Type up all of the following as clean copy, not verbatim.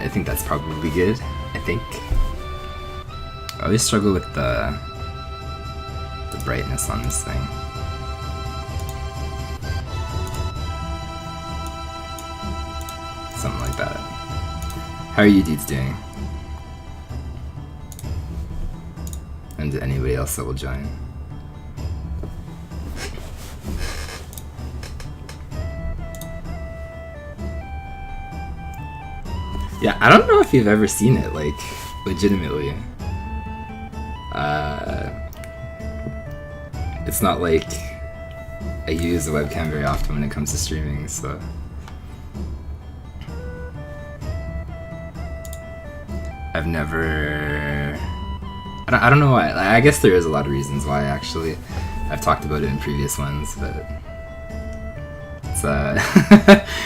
I think that's probably good. I think. I always struggle with the brightness on this thing. Something like that. How are you dudes doing? And anybody else that will join. Yeah, I don't know if you've ever seen it, like, legitimately. It's not like I use the webcam very often when it comes to streaming, so... I've never... I don't know why. I guess there is a lot of reasons why, actually. I've talked about it in previous ones, but...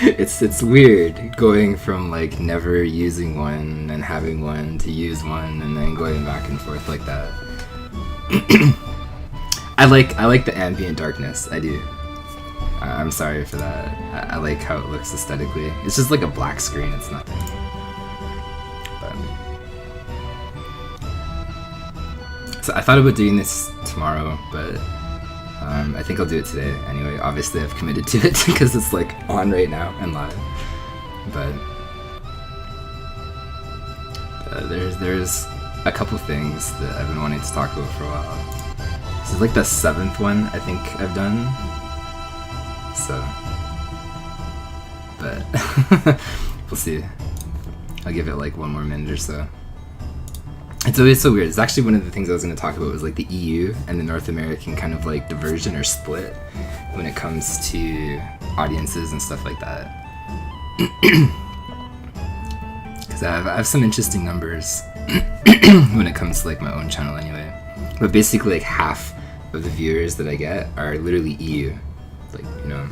It's weird going from like never using one and having one to use one and then going back and forth like that. I like the ambient darkness. I do. I'm sorry for that. I like how it looks aesthetically. It's just like a black screen. It's nothing. But... So I thought about doing this tomorrow, but I think I'll do it today anyway. Obviously I've committed to it because it's like on right now and live. But there's a couple things that I've been wanting to talk about for a while. This is like the 7th one I think I've done. So, but we'll see. I'll give it like one more minute or so. It's always so weird. It's actually one of the things I was going to talk about was like the EU and the North American kind of like diversion or split when it comes to audiences and stuff like that. Because I have some interesting numbers when it comes to like my own channel anyway. But basically like half of the viewers that I get are literally EU. Like, you know.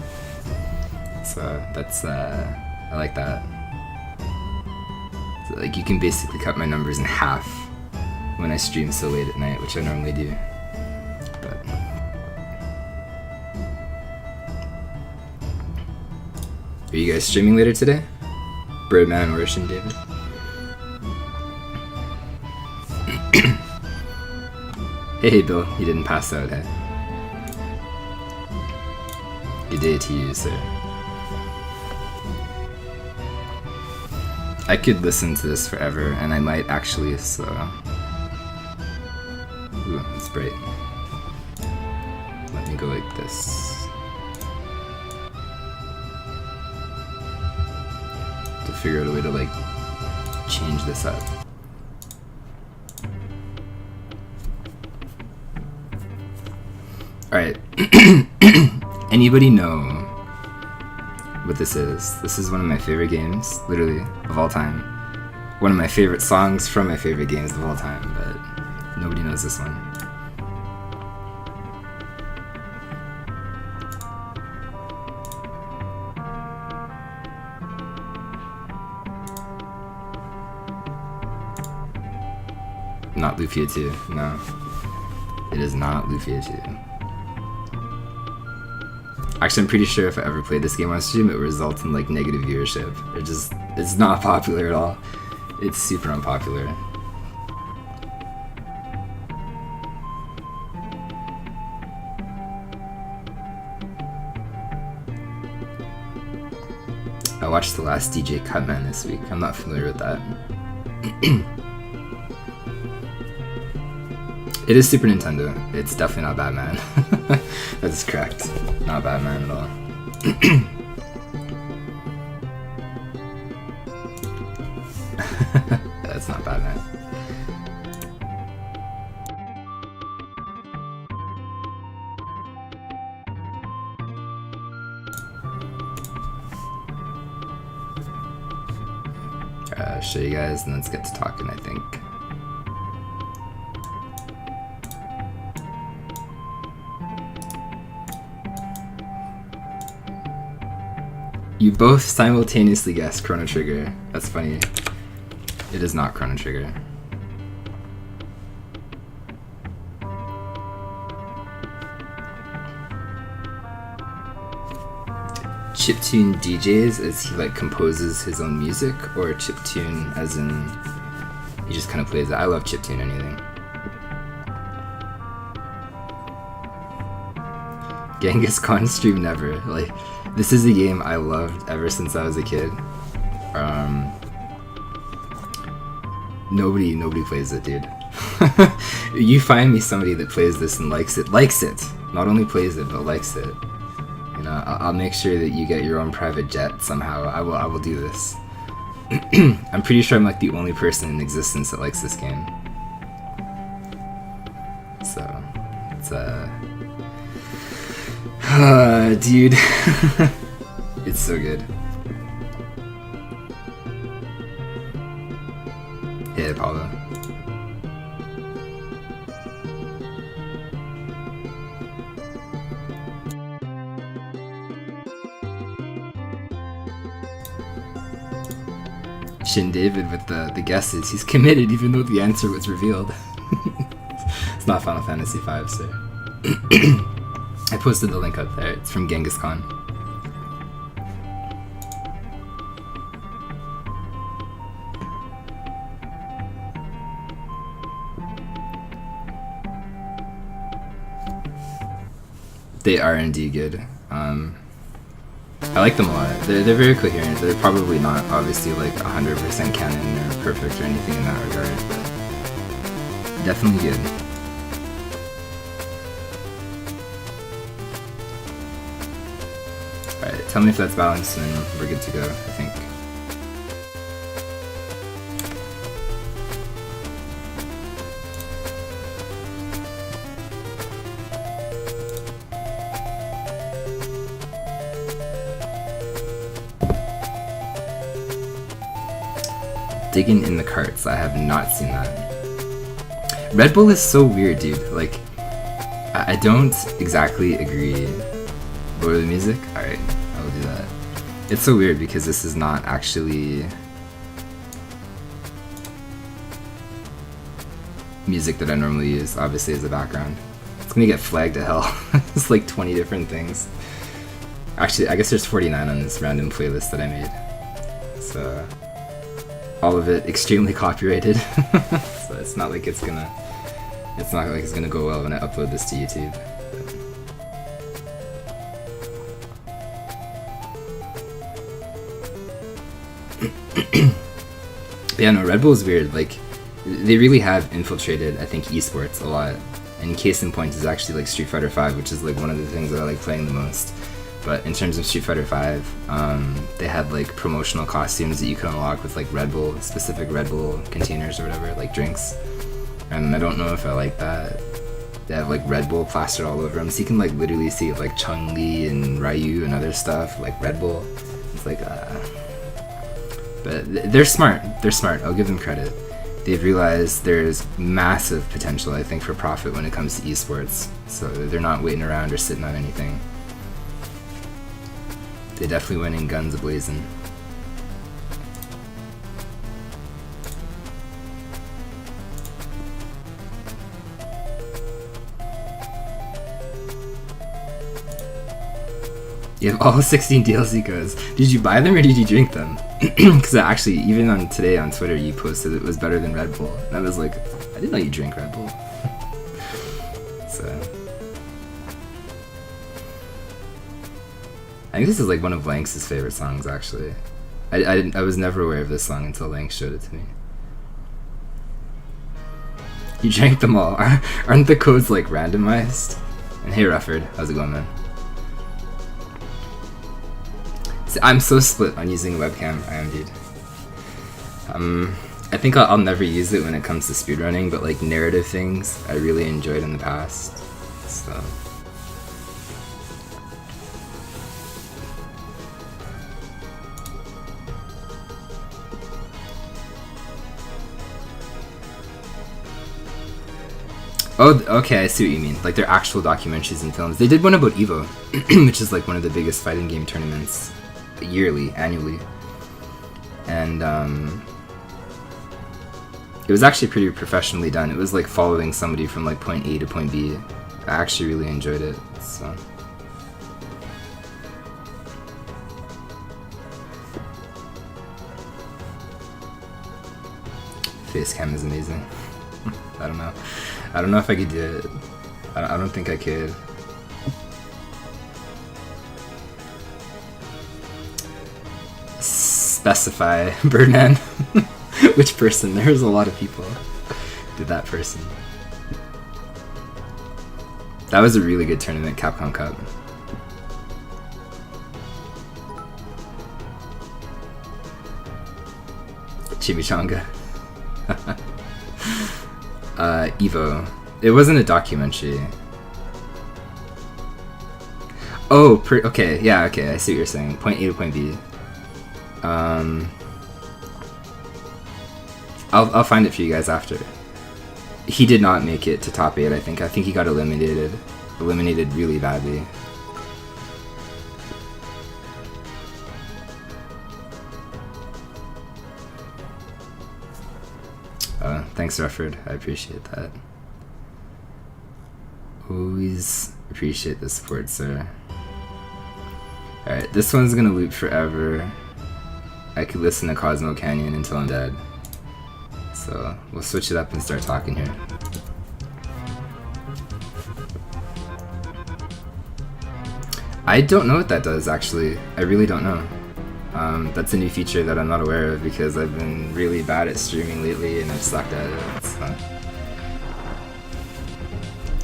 So that's, I like that. So like you can basically cut my numbers in half when I stream so late at night, which I normally do. But are you guys streaming later today? Birdman, Orishan, David? Hey Bill, you didn't pass out, eh? Good day to you, sir. I could listen to this forever, and I might actually, so... Ooh, that's bright. Let me go like this. To figure out a way to like change this up. Alright. Anybody know what this is? This is one of my favorite games, literally, of all time. One of my favorite songs from my favorite games of all time, but nobody knows this one. Not Lufia 2, no. It is not Lufia 2. Actually, I'm pretty sure if I ever played this game on stream, it would result in like negative viewership. It's not popular at all. It's super unpopular. I watched The Last DJ Cutman this week. I'm not familiar with that. It is Super Nintendo. It's definitely not Batman. That is correct. Not Batman at all. That's not Batman. I'll show you guys and let's get to talking, I think. You both simultaneously guessed Chrono Trigger. That's funny. It is not Chrono Trigger. chiptune DJs as he like composes his own music, or chiptune as in he just kind of plays it? I love chiptune anything. Genghis Khan stream never. Like, this is a game I loved ever since I was a kid. Nobody plays it, dude. You find me somebody that plays this and likes it. Not only plays it, but likes it. You know, I'll make sure that you get your own private jet somehow. I will do this. I'm pretty sure I'm like the only person in existence that likes this game. So, it's dude. It's so good. Hey, Apollo. Shin David with the guesses. He's committed even though the answer was revealed. It's not Final Fantasy V, sir. I posted the link up there. It's from Genghis Khan. They are indeed good. I like them a lot. They're very coherent. They're probably not obviously like 100% canon or perfect or anything in that regard, but definitely good. Alright, tell me if that's balanced and we're good to go, I think. Digging in the carts. I have not seen that. Red Bull is so weird, dude. Like, I don't exactly agree. Lower the music? Alright, I will do that. It's so weird because this is not actually music that I normally use, obviously, as a background. It's gonna get flagged to hell. It's like 20 different things. Actually, I guess there's 49 on this random playlist that I made. So all of it extremely copyrighted. So it's not like it's gonna go well when I upload this to YouTube. But yeah, no, Red Bull is weird. Like, they really have infiltrated, I think, esports a lot. And case in point is actually like Street Fighter V, which is like one of the things that I like playing the most. But in terms of Street Fighter V, they had like promotional costumes that you could unlock with like Red Bull, specific Red Bull containers or whatever, like drinks. And I don't know if I like that. They have like Red Bull plastered all over them, so you can like literally see like Chun-Li and Ryu and other stuff, like Red Bull. It's like, but they're smart. They're smart. I'll give them credit. They've realized there's massive potential, I think, for profit when it comes to esports. So they're not waiting around or sitting on anything. They definitely went in guns a-blazing. You have all 16 DLC codes. Did you buy them or did you drink them? Because actually, even on today on Twitter, you posted it was better than Red Bull. And I was like, I didn't know you drink Red Bull. So I think this is like one of Lanx's favorite songs, actually. I was never aware of this song until Lanx showed it to me. You drank them all. Aren't the codes like randomized? And hey Rufford, how's it going, man? See, I'm so split on using a webcam, I am, dude. I think I'll never use it when it comes to speedrunning, but like narrative things, I really enjoyed in the past, so. Oh, okay, I see what you mean. Like, they're actual documentaries and films. They did one about EVO, which is like one of the biggest fighting game tournaments annually. And it was actually pretty professionally done. It was like following somebody from like point A to point B. I actually really enjoyed it, so. face cam is amazing. I don't know. I don't know if I could do it. I don't think I could. Specify, Birdman. Which person? There's a lot of people. Did that person. That was a really good tournament, Capcom Cup. Chimichanga. Evo. It wasn't a documentary. Oh, okay, yeah, okay, I see what you're saying. Point A to point B. I'll find it for you guys after. He did not make it to top 8, I think. I think he got eliminated really badly. Thanks, Rufford. I appreciate that. Always appreciate the support, sir. Alright, this one's gonna loop forever. I could listen to Cosmo Canyon until I'm dead. So, we'll switch it up and start talking here. I don't know what that does, actually. I really don't know. That's a new feature that I'm not aware of because I've been really bad at streaming lately and I've sucked at it. So.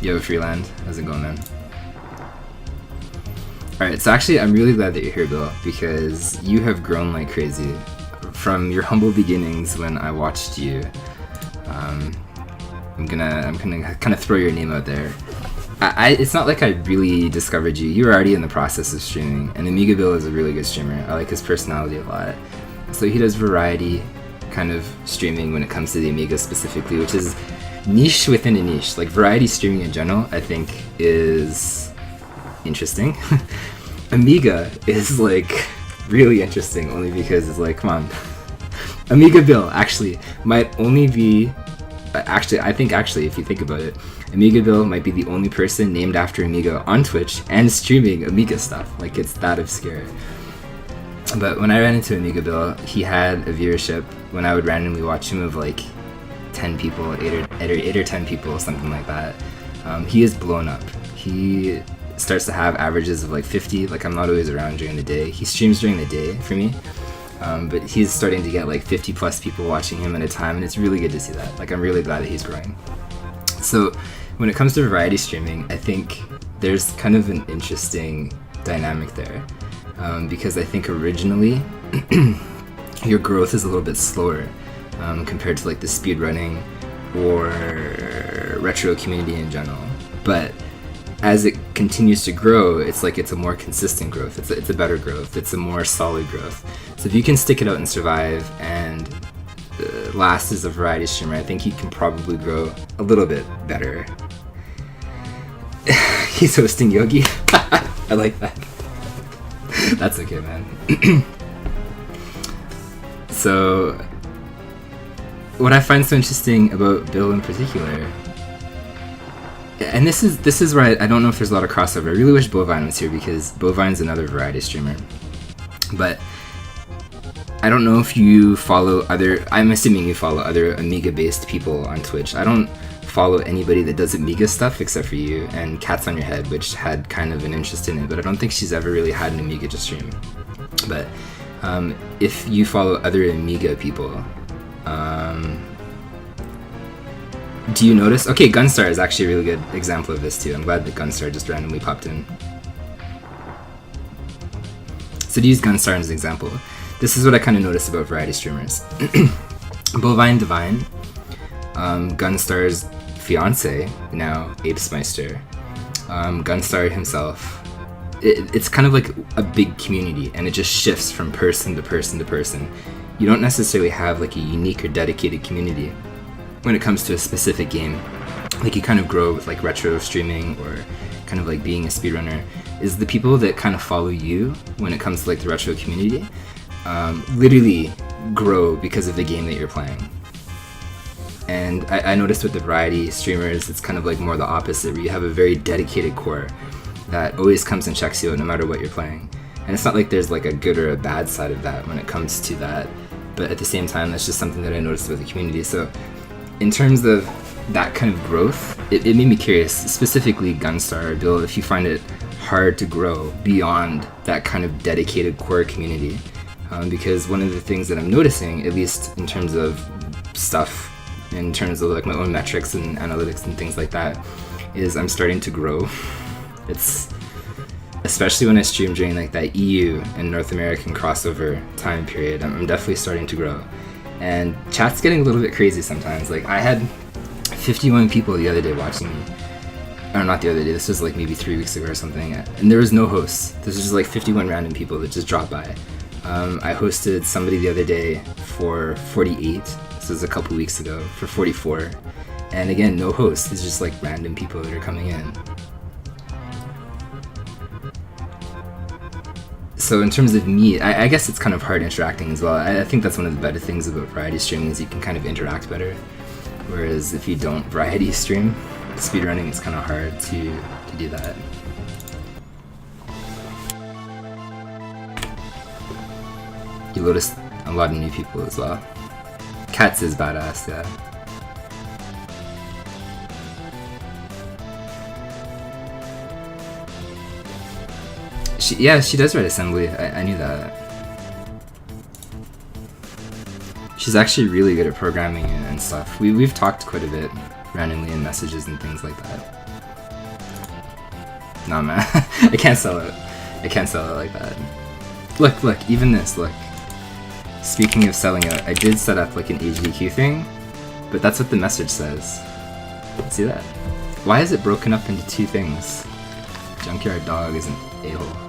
Yo, Freeland. How's it going, man? Alright, so actually I'm really glad that you're here, Bill, because you have grown like crazy. From your humble beginnings when I watched you. I'm gonna kind of throw your name out there. It's not like I really discovered you. You were already in the process of streaming, and Amiga Bill is a really good streamer. I like his personality a lot. So he does variety kind of streaming when it comes to the Amiga specifically, which is niche within a niche. Like variety streaming in general, I think is interesting. Amiga is like really interesting only because it's like, come on. Amiga Bill actually might only be, I think if you think about it, Amiga Bill might be the only person named after Amiga on Twitch and streaming Amiga stuff. Like, it's that obscure. But when I ran into Amiga Bill, he had a viewership when I would randomly watch him of like 10 people, 8 or 10 people, something like that. He is blown up. He starts to have averages of like 50. Like, I'm not always around during the day. He streams during the day for me. But he's starting to get like 50 plus people watching him at a time, and it's really good to see that. Like, I'm really glad that he's growing. So when it comes to variety streaming, I think there's kind of an interesting dynamic there, because I think originally your growth is a little bit slower compared to like the speedrunning or retro community in general. But as it continues to grow, it's like it's a more consistent growth. It's a better growth. It's a more solid growth. So if you can stick it out and survive and last as a variety streamer, I think you can probably grow a little bit better. He's hosting Yogi. I like that. That's okay, man. So what I find so interesting about Bill in particular, and this is where I don't know if there's a lot of crossover. I really wish Bovine was here because Bovine's another variety streamer. But I don't know if you follow I'm assuming you follow other Amiga-based people on Twitch. I don't follow anybody that does Amiga stuff except for you and Cats on Your Head, which had kind of an interest in it, but I don't think she's ever really had an Amiga to stream. But if you follow other Amiga people, do you notice? Okay, Gunstar is actually a really good example of this too. I'm glad that Gunstar just randomly popped in. So to use Gunstar as an example, this is what I kind of noticed about variety streamers. Bovine Divine, Gunstar's fiance, now Apesmeister, Gunstar himself. It's kind of like a big community, and it just shifts from person to person to person. You don't necessarily have like a unique or dedicated community when it comes to a specific game. Like, you kind of grow with like retro streaming or kind of like being a speedrunner, is the people that kind of follow you when it comes to like the retro community literally grow because of the game that you're playing. And I noticed with the variety streamers, it's kind of like more the opposite, where you have a very dedicated core that always comes and checks you out no matter what you're playing. And it's not like there's like a good or a bad side of that when it comes to that but at the same time, that's just something that I noticed about the community. So in terms of that kind of growth, it made me curious, specifically Gunstar or Bill, if you find it hard to grow beyond that kind of dedicated core community. Because one of the things that I'm noticing, at least in terms of stuff, in terms of like my own metrics and analytics and things like that, is I'm starting to grow. It's especially when I stream during like that EU and North American crossover time period, I'm definitely starting to grow. And chat's getting a little bit crazy sometimes. Like I had 51 people the other day watching me. Or not the other day, this was like maybe 3 weeks ago or something. And there was no hosts. This was just like 51 random people that just dropped by. I hosted somebody the other day for 48. This was a couple weeks ago for 44. And again, no hosts. It's just like random people that are coming in. So in terms of me, I guess it's kind of hard interacting as well. I think that's one of the better things about variety streaming is you can kind of interact better. Whereas if you don't variety stream, speedrunning, it's kind of hard to do that. You notice a lot of new people as well. Cats is badass, yeah. She does write assembly. I knew that. She's actually really good at programming and stuff. We've talked quite a bit randomly in messages and things like that. Nah, man. I can't sell it. I can't sell it like that. Look, even this, look. Speaking of selling it, I did set up like an AGDQ thing, but that's what the message says. See that? Why is it broken up into two things? Junkyard dog is an a-hole.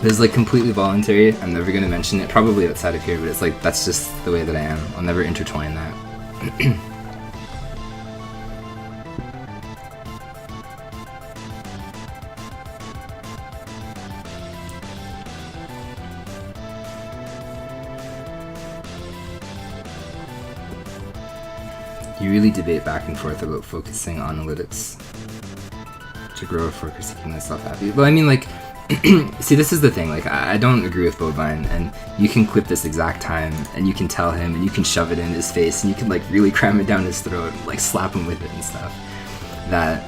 This is like completely voluntary. I'm never gonna mention it, probably outside of here, but it's like, that's just the way that I am. I'll never intertwine that. You really debate back and forth about focusing on analytics to grow a focus keeping myself happy. Well, I mean, like, see, this is the thing, like, I don't agree with Bovine, and you can clip this exact time, and you can tell him, and you can shove it in his face, and you can, like, really cram it down his throat, and, like, slap him with it and stuff. That,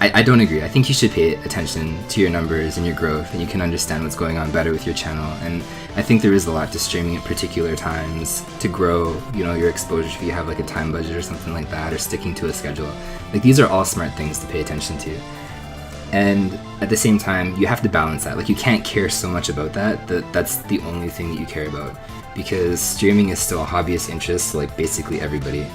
I don't agree. I think you should pay attention to your numbers and your growth, and you can understand what's going on better with your channel, and I think there is a lot to streaming at particular times to grow, you know, your exposure if you have, like, a time budget or something like that, or sticking to a schedule. Like, these are all smart things to pay attention to. And at the same time, you have to balance that. Like, you can't care so much about that's the only thing that you care about. Because streaming is still a hobbyist interest, like basically everybody.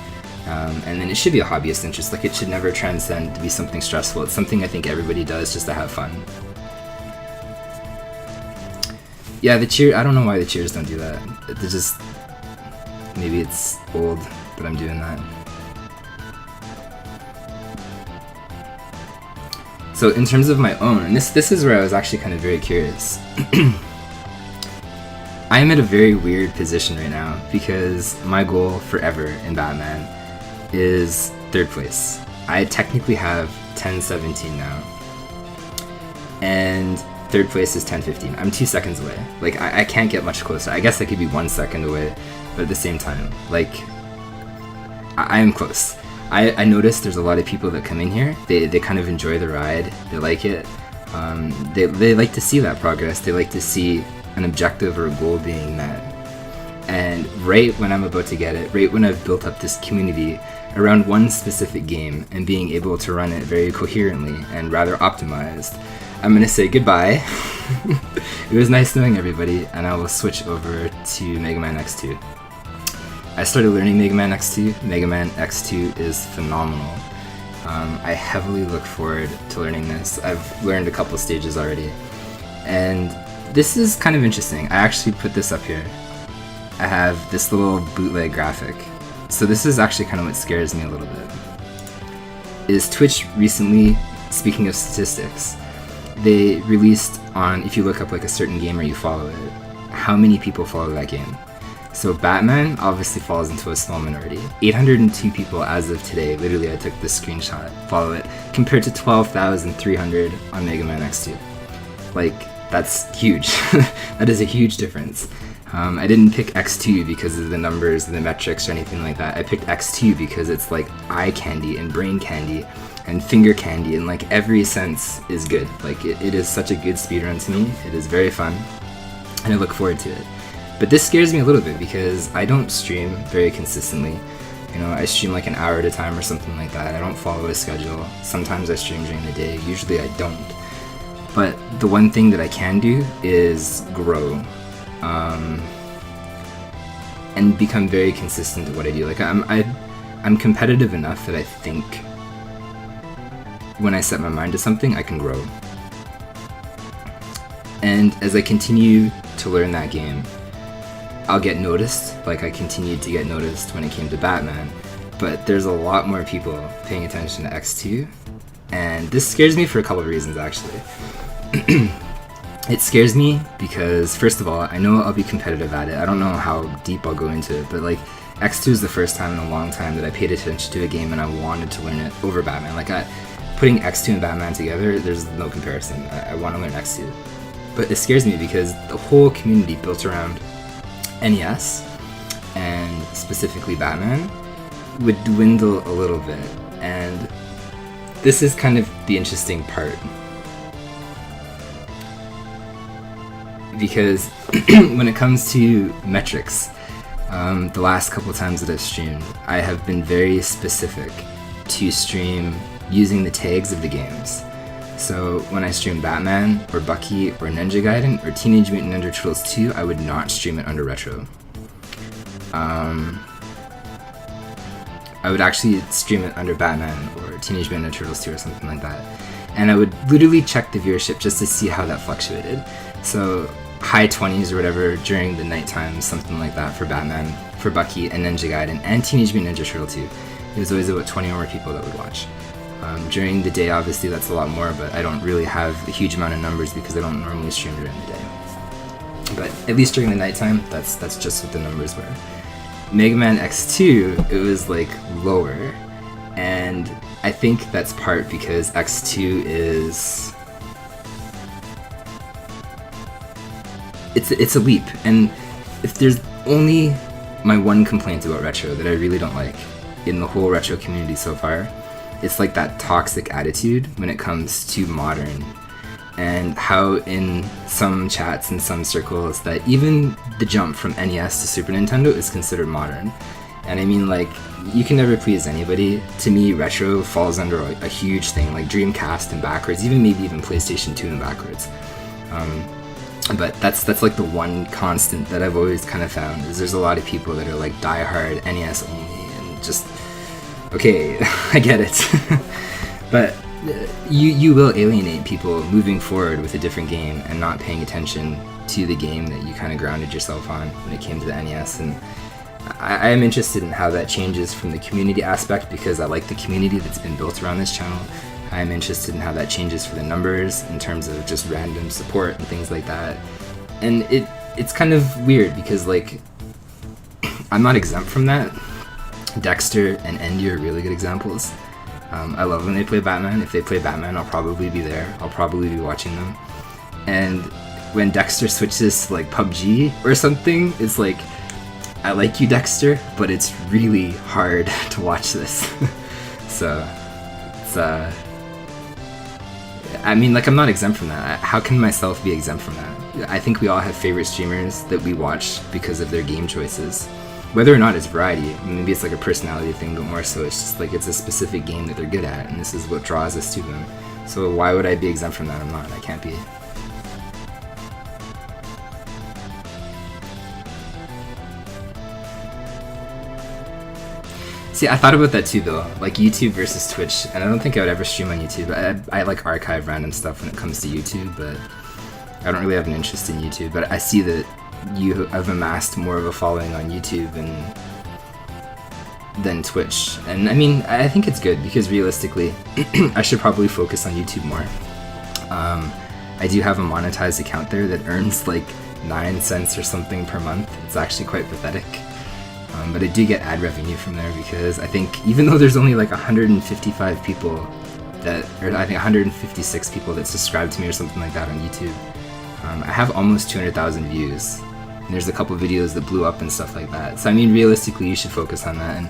And then it should be a hobbyist interest. Like, it should never transcend to be something stressful. It's something I think everybody does just to have fun. Yeah, the cheer, I don't know why the cheers don't do that. They're just, maybe it's old, but I'm doing that. So in terms of my own, and this is where I was actually kind of very curious. I am at a very weird position right now because my goal forever in Batman is 3rd place. I technically have 10-17 now. And 3rd place is 10-15. I'm 2 seconds away. Like, I can't get much closer. I guess I could be 1 second away, but at the same time, like, I am close. I noticed there's a lot of people that come in here. They kind of enjoy the ride. They like it. They like to see that progress. They like to see an objective or a goal being met. And right when I'm about to get it, right when I've built up this community around one specific game and being able to run it very coherently and rather optimized, I'm going to say goodbye. It was nice knowing everybody, and I will switch over to Mega Man X2. I started learning Mega Man X2. Mega Man X2 is phenomenal. I heavily look forward to learning this. I've learned a couple stages already. And this is kind of interesting. I actually put this up here. I have this little bootleg graphic. So this is actually kind of what scares me a little bit. Is Twitch recently, speaking of statistics, they released on, if you look up like a certain game or you follow it, how many people follow that game. So Batman obviously falls into a small minority. 802 people as of today, literally I took this screenshot, follow it, compared to 12,300 on Mega Man X2. Like, That's huge. That is a huge difference. I didn't pick X2 because of the numbers and the metrics or anything like that. I picked X2 because it's like eye candy and brain candy and finger candy, and like every sense is good. Like it is such a good speedrun to me. It is very fun and I look forward to it. But this scares me a little bit because I don't stream very consistently. You know, I stream like an hour at a time or something like that. I don't follow a schedule. Sometimes I stream during the day, usually I don't. But the one thing that I can do is grow. And become very consistent at what I do. Like I'm competitive enough that I think when I set my mind to something, I can grow. And as I continue to learn that game, I'll get noticed, like I continued to get noticed when it came to Batman, but there's a lot more people paying attention to X2, and this scares me for a couple of reasons actually. It scares me because, first of all, I know I'll be competitive at it. I don't know how deep I'll go into it, but like X2 is the first time in a long time that I paid attention to a game and I wanted to learn it over Batman. Like putting X2 and Batman together, there's no comparison. I want to learn X2. But it scares me because the whole community built around NES, and specifically Batman, would dwindle a little bit. And this is kind of the interesting part. Because when it comes to metrics, the last couple times that I've streamed, I have been very specific to stream using the tags of the games. So when I stream Batman, or Bucky, or Ninja Gaiden, or Teenage Mutant Ninja Turtles 2, I would not stream it under retro. I would actually stream it under Batman, or Teenage Mutant Ninja Turtles 2, or something like that. And I would literally check the viewership just to see how that fluctuated. So high 20s or whatever during the nighttime, something like that for Batman, for Bucky, and Ninja Gaiden, and Teenage Mutant Ninja Turtle 2. It was always about 20 or more people that would watch. During the day, obviously, that's a lot more, but I don't really have a huge amount of numbers because I don't normally stream during the day. But at least during the nighttime, that's just what the numbers were. Mega Man X2, it was like lower, and I think that's part because X2 is... It's a leap, and if there's only my one complaint about retro that I really don't like in the whole retro community so far, it's like that toxic attitude when it comes to modern, and how in some chats and some circles that even the jump from NES to Super Nintendo is considered modern. And I mean, like, you can never please anybody. To me, retro falls under a huge thing, like Dreamcast and backwards, maybe even PlayStation 2 and backwards. But that's like the one constant that I've always kind of found, is there's a lot of people that are like diehard NES only, and just, okay, I get it. But you will alienate people moving forward with a different game and not paying attention to the game that you kind of grounded yourself on when it came to the NES. And I am interested in how that changes from the community aspect, because I like the community that's been built around this channel. I'm interested in how that changes for the numbers in terms of just random support and things like that. And it's kind of weird because, like, I'm not exempt from that. Dexter and Endy are really good examples. I love when they play Batman. If they play Batman, I'll probably be there. I'll probably be watching them. And when Dexter switches to like PUBG or something, it's like, I like you, Dexter, but it's really hard to watch this. So it's I mean, like, I'm not exempt from that. How can myself be exempt from that? I think we all have favorite streamers that we watch because of their game choices. Whether or not it's variety, maybe it's like a personality thing, but more so it's just like it's a specific game that they're good at, and this is what draws us to them. So why would I be exempt from that? I'm not. I can't be. See, I thought about that too, though, like YouTube versus Twitch, and I don't think I would ever stream on YouTube. I like archive random stuff when it comes to YouTube, but I don't really have an interest in YouTube. But I see that you have amassed more of a following on YouTube than Twitch, and I mean, I think it's good because realistically, I should probably focus on YouTube more. I do have a monetized account there that earns like 9 cents or something per month. It's actually quite pathetic. But I do get ad revenue from there because I think even though there's only like 155 people that, or I think 156 people that subscribe to me or something like that on YouTube, I have almost 200,000 views. And there's a couple videos that blew up and stuff like that. So I mean, realistically, you should focus on that, and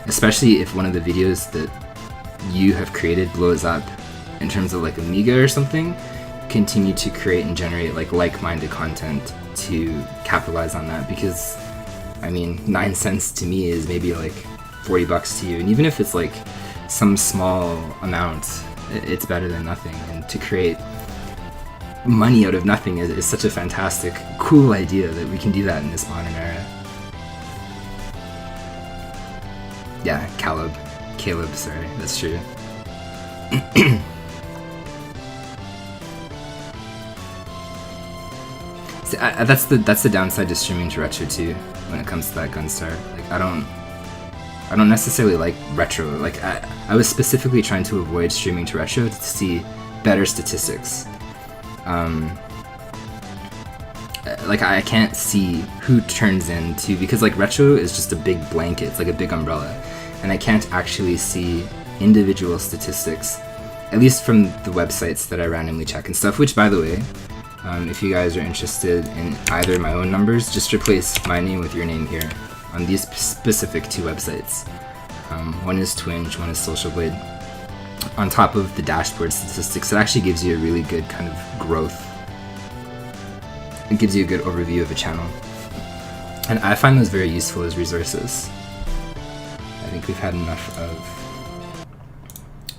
especially if one of the videos that you have created blows up in terms of like Amiga or something, continue to create and generate like-minded content to capitalize on that, because I mean, 9 cents to me is maybe like $40 to you, and even if it's like some small amount, it's better than nothing. And to create money out of nothing is such a fantastic, cool idea that we can do that in this modern era. Yeah, Caleb, sorry, that's true. See, that's the downside to streaming to retro too, when it comes to that Gunstar. Like, I don't necessarily like retro. Like, I was specifically trying to avoid streaming to retro to see better statistics. Like, I can't see who turns into, because like retro is just a big blanket, it's like a big umbrella, and I can't actually see individual statistics, at least from the websites that I randomly check and stuff, which, by the way, if you guys are interested in either my own numbers, just replace my name with your name here on these specific 2 websites. One is Twinge, one is Social Blade. On top of the dashboard statistics, it actually gives you a really good kind of growth. It gives you a good overview of a channel. And I find those very useful as resources. I think we've had enough of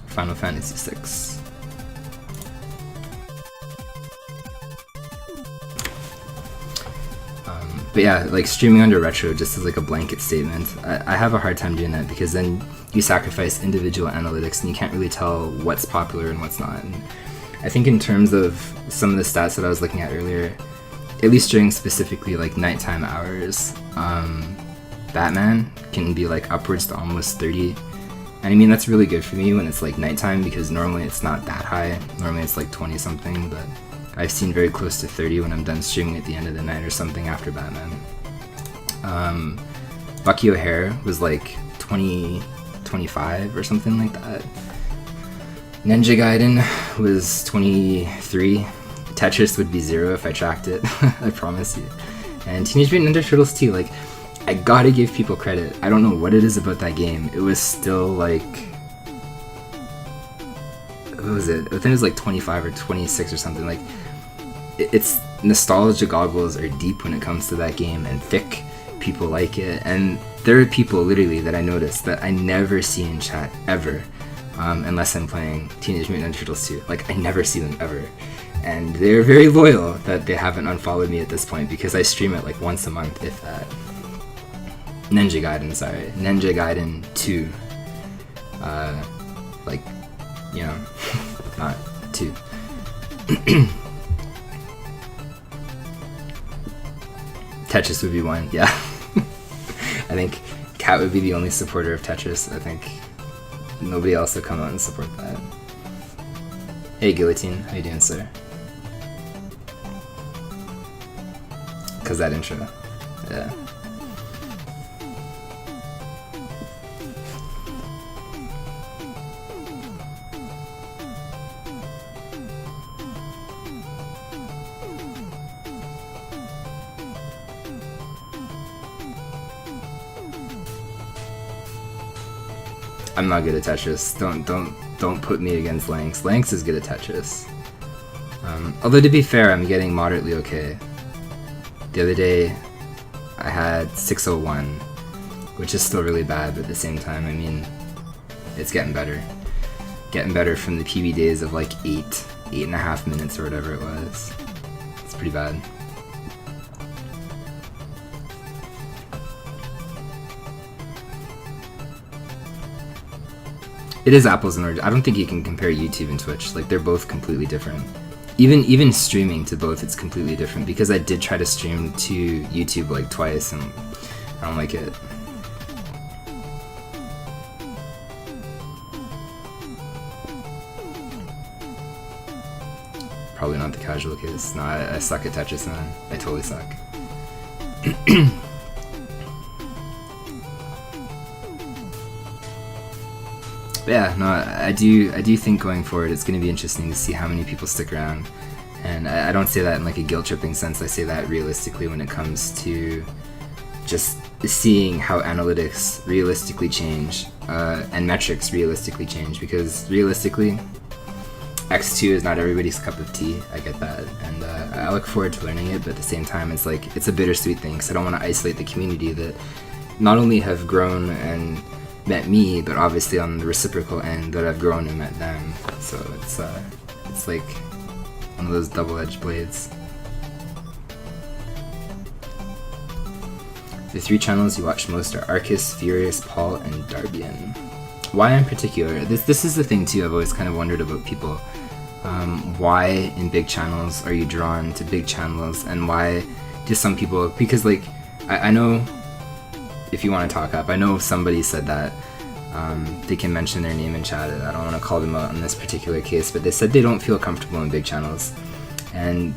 Final Fantasy VI. But yeah, like streaming under retro just as like a blanket statement, I have a hard time doing that, because then you sacrifice individual analytics and you can't really tell what's popular and what's not. And I think in terms of some of the stats that I was looking at earlier, at least during specifically like nighttime hours, Batman can be like upwards to almost 30. And I mean, that's really good for me when it's like nighttime, because normally it's not that high. Normally it's like 20 something, but I've seen very close to 30 when I'm done streaming at the end of the night or something after Batman. Bucky O'Hare was like 20, 25 or something like that. Ninja Gaiden was 23. Tetris would be 0 if I tracked it, I promise you. And Teenage Mutant Ninja Turtles 2, like, I gotta give people credit. I don't know what it is about that game. It was still like, what was it? I think it was like 25 or 26 or something. Like, it's nostalgia goggles are deep when it comes to that game, and thick. People like it, and there are people literally that I noticed that I never see in chat ever, unless I'm playing Teenage Mutant Ninja Turtles 2. Like, I never see them ever, and they're very loyal that they haven't unfollowed me at this point, because I stream it like once a month, if that. Ninja Gaiden 2. Like, you know, not 2. Tetris would be 1, yeah. I think Cat would be the only supporter of Tetris. I think nobody else would come out and support that. Hey Guillotine, how you doing, sir? Cause that intro, yeah. I'm not good at Tetris. Don't put me against Lanx. Lanx is good at Tetris. Although to be fair, I'm getting moderately okay. The other day, I had 601, which is still really bad, but at the same time, I mean, it's getting better. Getting better from the PB days of like 8.5 minutes or whatever it was. It's pretty bad. It is apples and oranges. I don't think you can compare YouTube and Twitch. Like, they're both completely different. Even streaming to both, it's completely different, because I did try to stream to YouTube like twice and I don't like it. Probably not the casual case. No, I suck at Tetris, man. I totally suck. But yeah, no, I do think going forward it's going to be interesting to see how many people stick around And I don't say that in like a guilt tripping sense. I say that realistically when it comes to just seeing how analytics realistically change and metrics realistically change, because realistically X2 is not everybody's cup of tea. I get that, and I look forward to learning it, but at the same time it's like it's a bittersweet thing, because I don't want to isolate the community that not only have grown and met me, but obviously on the reciprocal end that I've grown and met them. So it's like one of those double-edged blades. The 3 channels you watch most are Arcus, Furious, Paul, and Darbian. Why in particular? This is the thing too, I've always kind of wondered about people. Why in big channels are you drawn to big channels, and why do some people, because like, I know, if you want to talk up, I know somebody said that, they can mention their name in chat, I don't want to call them out in this particular case, but they said they don't feel comfortable in big channels, and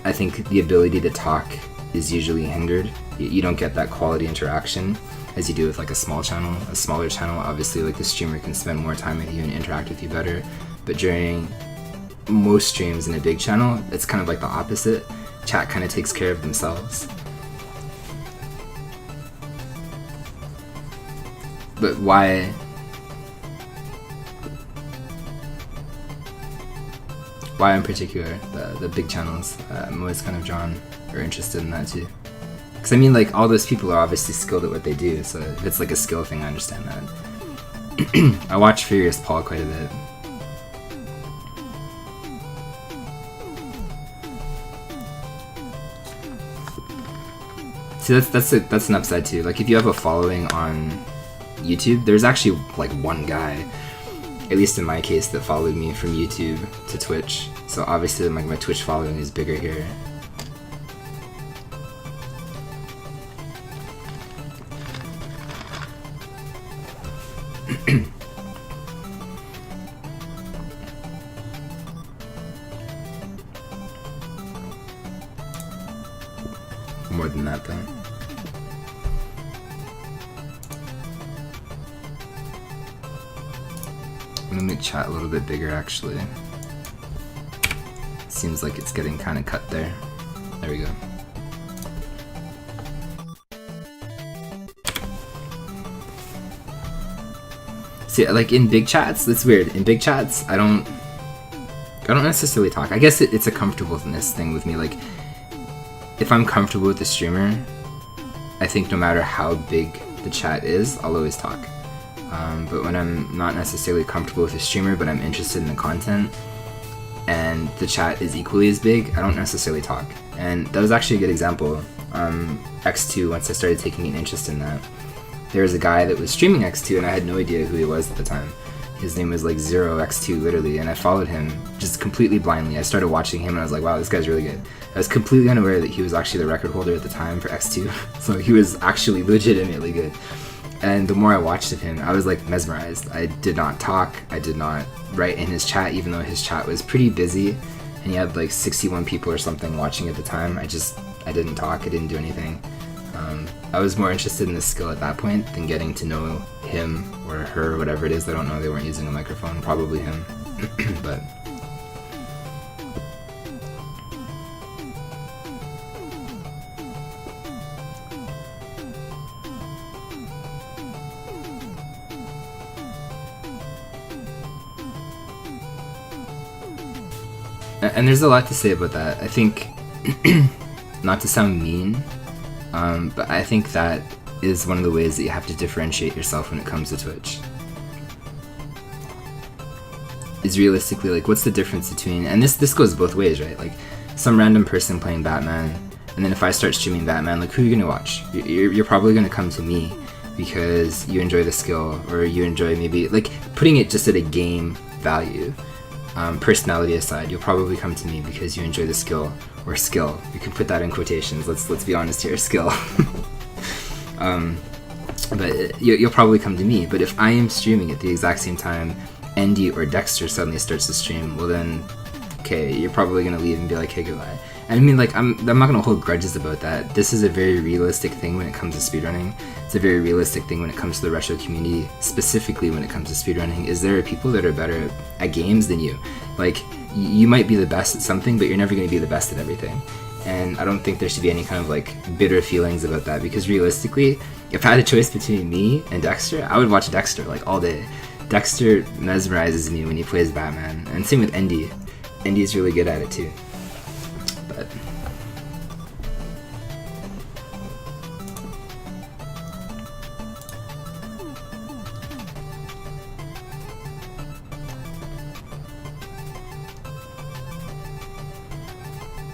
I think the ability to talk is usually hindered. You don't get that quality interaction as you do with like a small channel. A smaller channel, obviously like the streamer can spend more time with you and interact with you better, but during most streams in a big channel, it's kind of like the opposite. Chat kind of takes care of themselves. But why in particular the big channels? I'm always kind of drawn or interested in that too. Because I mean, like, all those people are obviously skilled at what they do, so if it's like a skill thing, I understand that. I watch Furious Paul quite a bit. See, that's an upside too. Like, if you have a following on YouTube, there's actually like one guy, at least in my case, that followed me from YouTube to Twitch. So obviously like my Twitch following is bigger here. More than that though. I'm gonna make chat a little bit bigger actually. Seems like it's getting kind of cut there. There we go. See, like in big chats, that's weird. In big chats, I don't necessarily talk. I guess it's a comfortableness thing with me. Like, if I'm comfortable with the streamer, I think no matter how big the chat is, I'll always talk. But when I'm not necessarily comfortable with the streamer, but I'm interested in the content, and the chat is equally as big, I don't necessarily talk. And that was actually a good example. X2, once I started taking an interest in that, there was a guy that was streaming X2 and I had no idea who he was at the time. His name was like 0x2 literally, and I followed him just completely blindly. I started watching him and I was like, wow, this guy's really good. I was completely unaware that he was actually the record holder at the time for X2, so he was actually legitimately good. And the more I watched of him, I was like mesmerized. I did not talk, I did not write in his chat, even though his chat was pretty busy and he had like 61 people or something watching at the time. I didn't talk, I didn't do anything. I was more interested in the skill at that point than getting to know him or her, whatever it is. I don't know, they weren't using a microphone, probably him. But and there's a lot to say about that. I think, not to sound mean, but I think that is one of the ways that you have to differentiate yourself when it comes to Twitch. Is realistically, like, what's the difference between, and this goes both ways, right? Like, some random person playing Batman, and then if I start streaming Batman, like, who are you gonna watch? You're probably gonna come to me because you enjoy the skill, or you enjoy maybe, like, putting it just at a game value. Personality aside, you'll probably come to me because you enjoy the skill, or skill. You can put that in quotations. Let's be honest here, skill. But you'll probably come to me. But if I am streaming at the exact same time, Andy or Dexter suddenly starts to stream, well then okay, you're probably gonna leave and be like, hey, goodbye. And I mean, like, I'm not gonna hold grudges about that. This is a very realistic thing when it comes to speedrunning. It's a very realistic thing when it comes to the retro community, specifically when it comes to speedrunning, is there are people that are better at games than you. Like, you might be the best at something, but you're never gonna be the best at everything. And I don't think there should be any kind of like bitter feelings about that, because realistically, if I had a choice between me and Dexter, I would watch Dexter like all day. Dexter mesmerizes me when he plays Batman, and same with Endy. Endy's really good at it too. But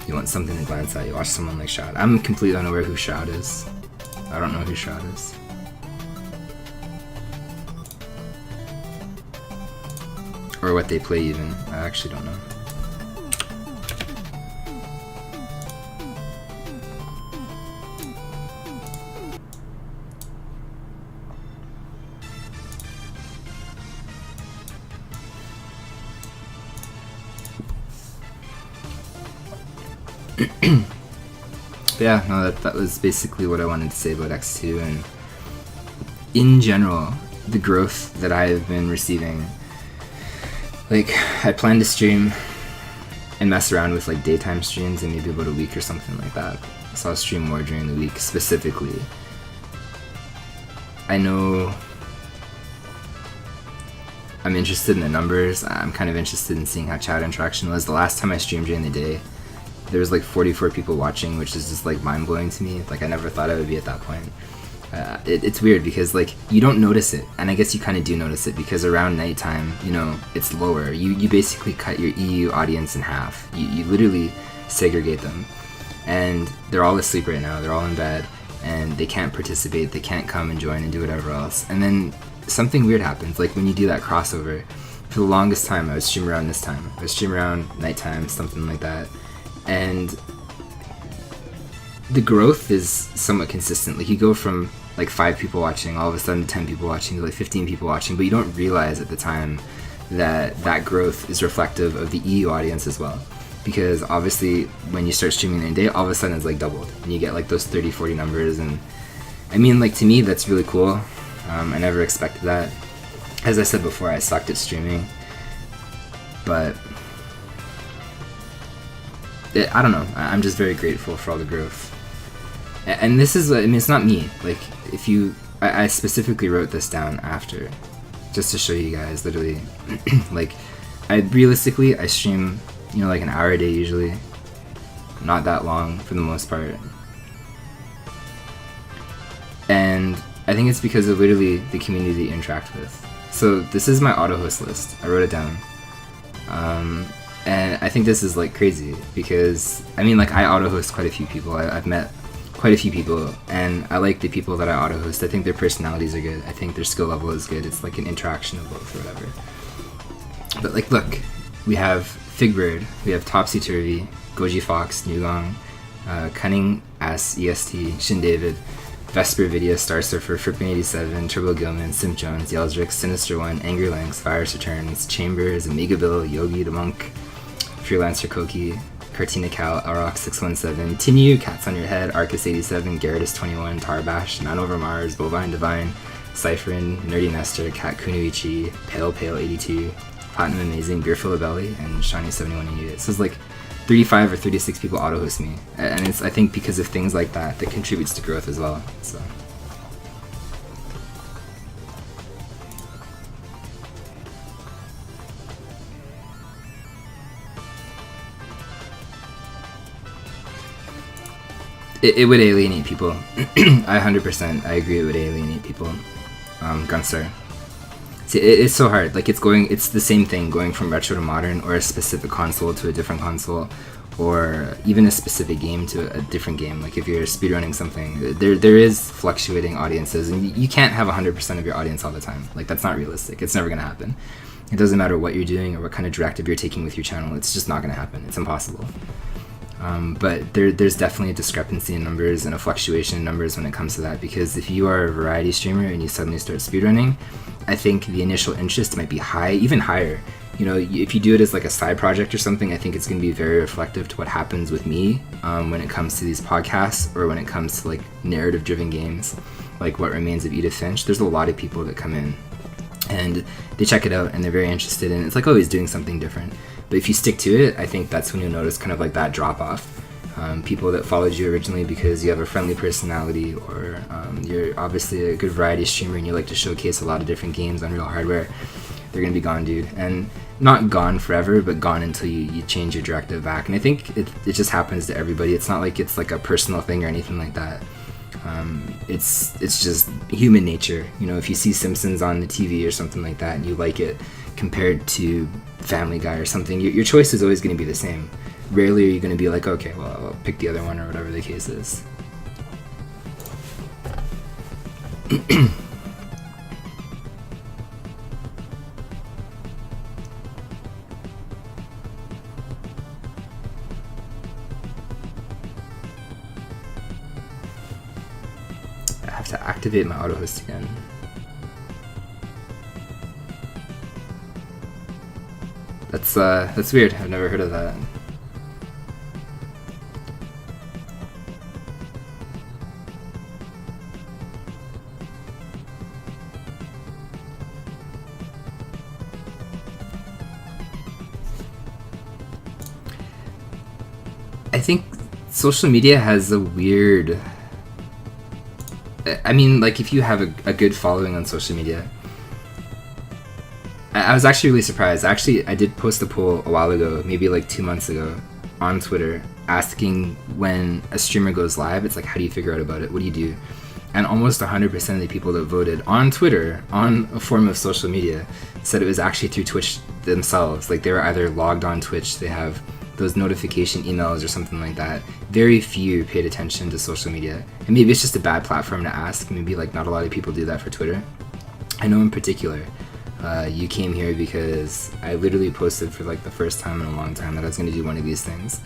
you want something to glance at, you watch someone like Shroud. I'm completely unaware who Shroud is. I don't know who Shroud is. Or what they play even. I actually don't know. Yeah, no, that was basically what I wanted to say about X2, and in general, the growth that I've been receiving. Like, I plan to stream and mess around with like daytime streams in maybe about a week or something like that. So I'll stream more during the week specifically. I know I'm interested in the numbers. I'm kind of interested in seeing how chat interaction was. The last time I streamed during the day, there was like 44 people watching, which is just like mind-blowing to me. Like, I never thought I would be at that point. It's weird because like you don't notice it, and I guess you kind of do notice it because around nighttime, you know, it's lower. You basically cut your EU audience in half. You literally segregate them, and they're all asleep right now. They're all in bed, and they can't participate. They can't come and join and do whatever else. And then something weird happens. Like when you do that crossover, for the longest time I would stream around this time. I would stream around nighttime, something like that, and the growth is somewhat consistent. Like you go from like 5 people watching, all of a sudden 10 people watching, to like 15 people watching, but you don't realize at the time that that growth is reflective of the EU audience as well. Because obviously when you start streaming in a day, all of a sudden it's like doubled, and you get like those 30-40 numbers. And I mean, like, to me that's really cool. I never expected that. As I said before, I sucked at streaming, but I don't know, I'm just very grateful for all the growth. And this is, I mean, it's not me. Like, if you, I specifically wrote this down after, just to show you guys, literally. Like, realistically, I stream, you know, like an hour a day usually. Not that long, for the most part. And I think it's because of literally the community that you interact with. So this is my auto host list. I wrote it down. And I think this is like crazy because, I mean, like, I auto host quite a few people. I've met quite a few people, and I like the people that I auto host. I think their personalities are good. I think their skill level is good. It's like an interaction of both or whatever. But like, look, we have Figbird, we have Topsy Turvy, Goji Fox, Nugong, Cunning Ass EST, Shin David, Vesper Video, Star Surfer, Frippin87, Turbo Gilman, Simp Jones, Yeldrick, Sinister One, Angry Lynx, Virus Returns, Chambers, Amiga Bill, Yogi the Monk, Freelancer Koki, Cartina Cal, Arox617, Tinu, Cats on Your Head, Arcus87, Garrus21, Tarbash, Man Over Mars, Bovine Divine, Cypherin, Nerdy Nestor, Cat Kunuichi, Pale Pale 82, Platinum Amazing, Beerful of Belly, and Shiny7188. So it's like 35 or 36 people auto host me, and it's, I think, because of things like that contributes to growth as well. So. It would alienate people. I 100%, I agree, it would alienate people. Gunstar. See, it's so hard. Like, it's the same thing going from retro to modern, or a specific console to a different console, or even a specific game to a different game. Like, if you're speedrunning something, there is fluctuating audiences, and you can't have 100% of your audience all the time. Like, that's not realistic. It's never gonna happen. It doesn't matter what you're doing or what kind of directive you're taking with your channel. It's just not gonna happen. It's impossible. But there's definitely a discrepancy in numbers and a fluctuation in numbers when it comes to that, because if you are a variety streamer and you suddenly start speedrunning, I think the initial interest might be high, even higher, you know, if you do it as like a side project or something, I think it's going to be very reflective to what happens with me when it comes to these podcasts, or when it comes to like narrative driven games like What Remains of Edith Finch. There's a lot of people that come in and they check it out and they're very interested in it. It's like always doing something different. But if you stick to it, I think that's when you'll notice kind of like that drop off. People that followed you originally because you have a friendly personality, or you're obviously a good variety streamer and you like to showcase a lot of different games on real hardware, they're going to be gone, dude. And not gone forever, but gone until you change your directive back. And I think it just happens to everybody. It's not like it's like a personal thing or anything like that. It's just human nature. You know, if you see Simpsons on the TV or something like that and you like it compared to Family Guy or something, your choice is always going to be the same. Rarely are you going to be like, okay, well, I'll pick the other one, or whatever the case is. I have to activate my auto host again. That's weird. I've never heard of that. I think social media has a weird... I mean, like, if you have a good following on social media... I was actually really surprised. Actually, I did post a poll a while ago, maybe like 2 months ago, on Twitter, asking when a streamer goes live, it's like, how do you figure out about it? What do you do? And almost 100% of the people that voted on Twitter, on a form of social media, said it was actually through Twitch themselves. Like, they were either logged on Twitch, they have those notification emails or something like that. Very few paid attention to social media. And maybe it's just a bad platform to ask. Maybe like not a lot of people do that for Twitter. I know in particular, you came here because I literally posted for like the first time in a long time that I was going to do one of these things.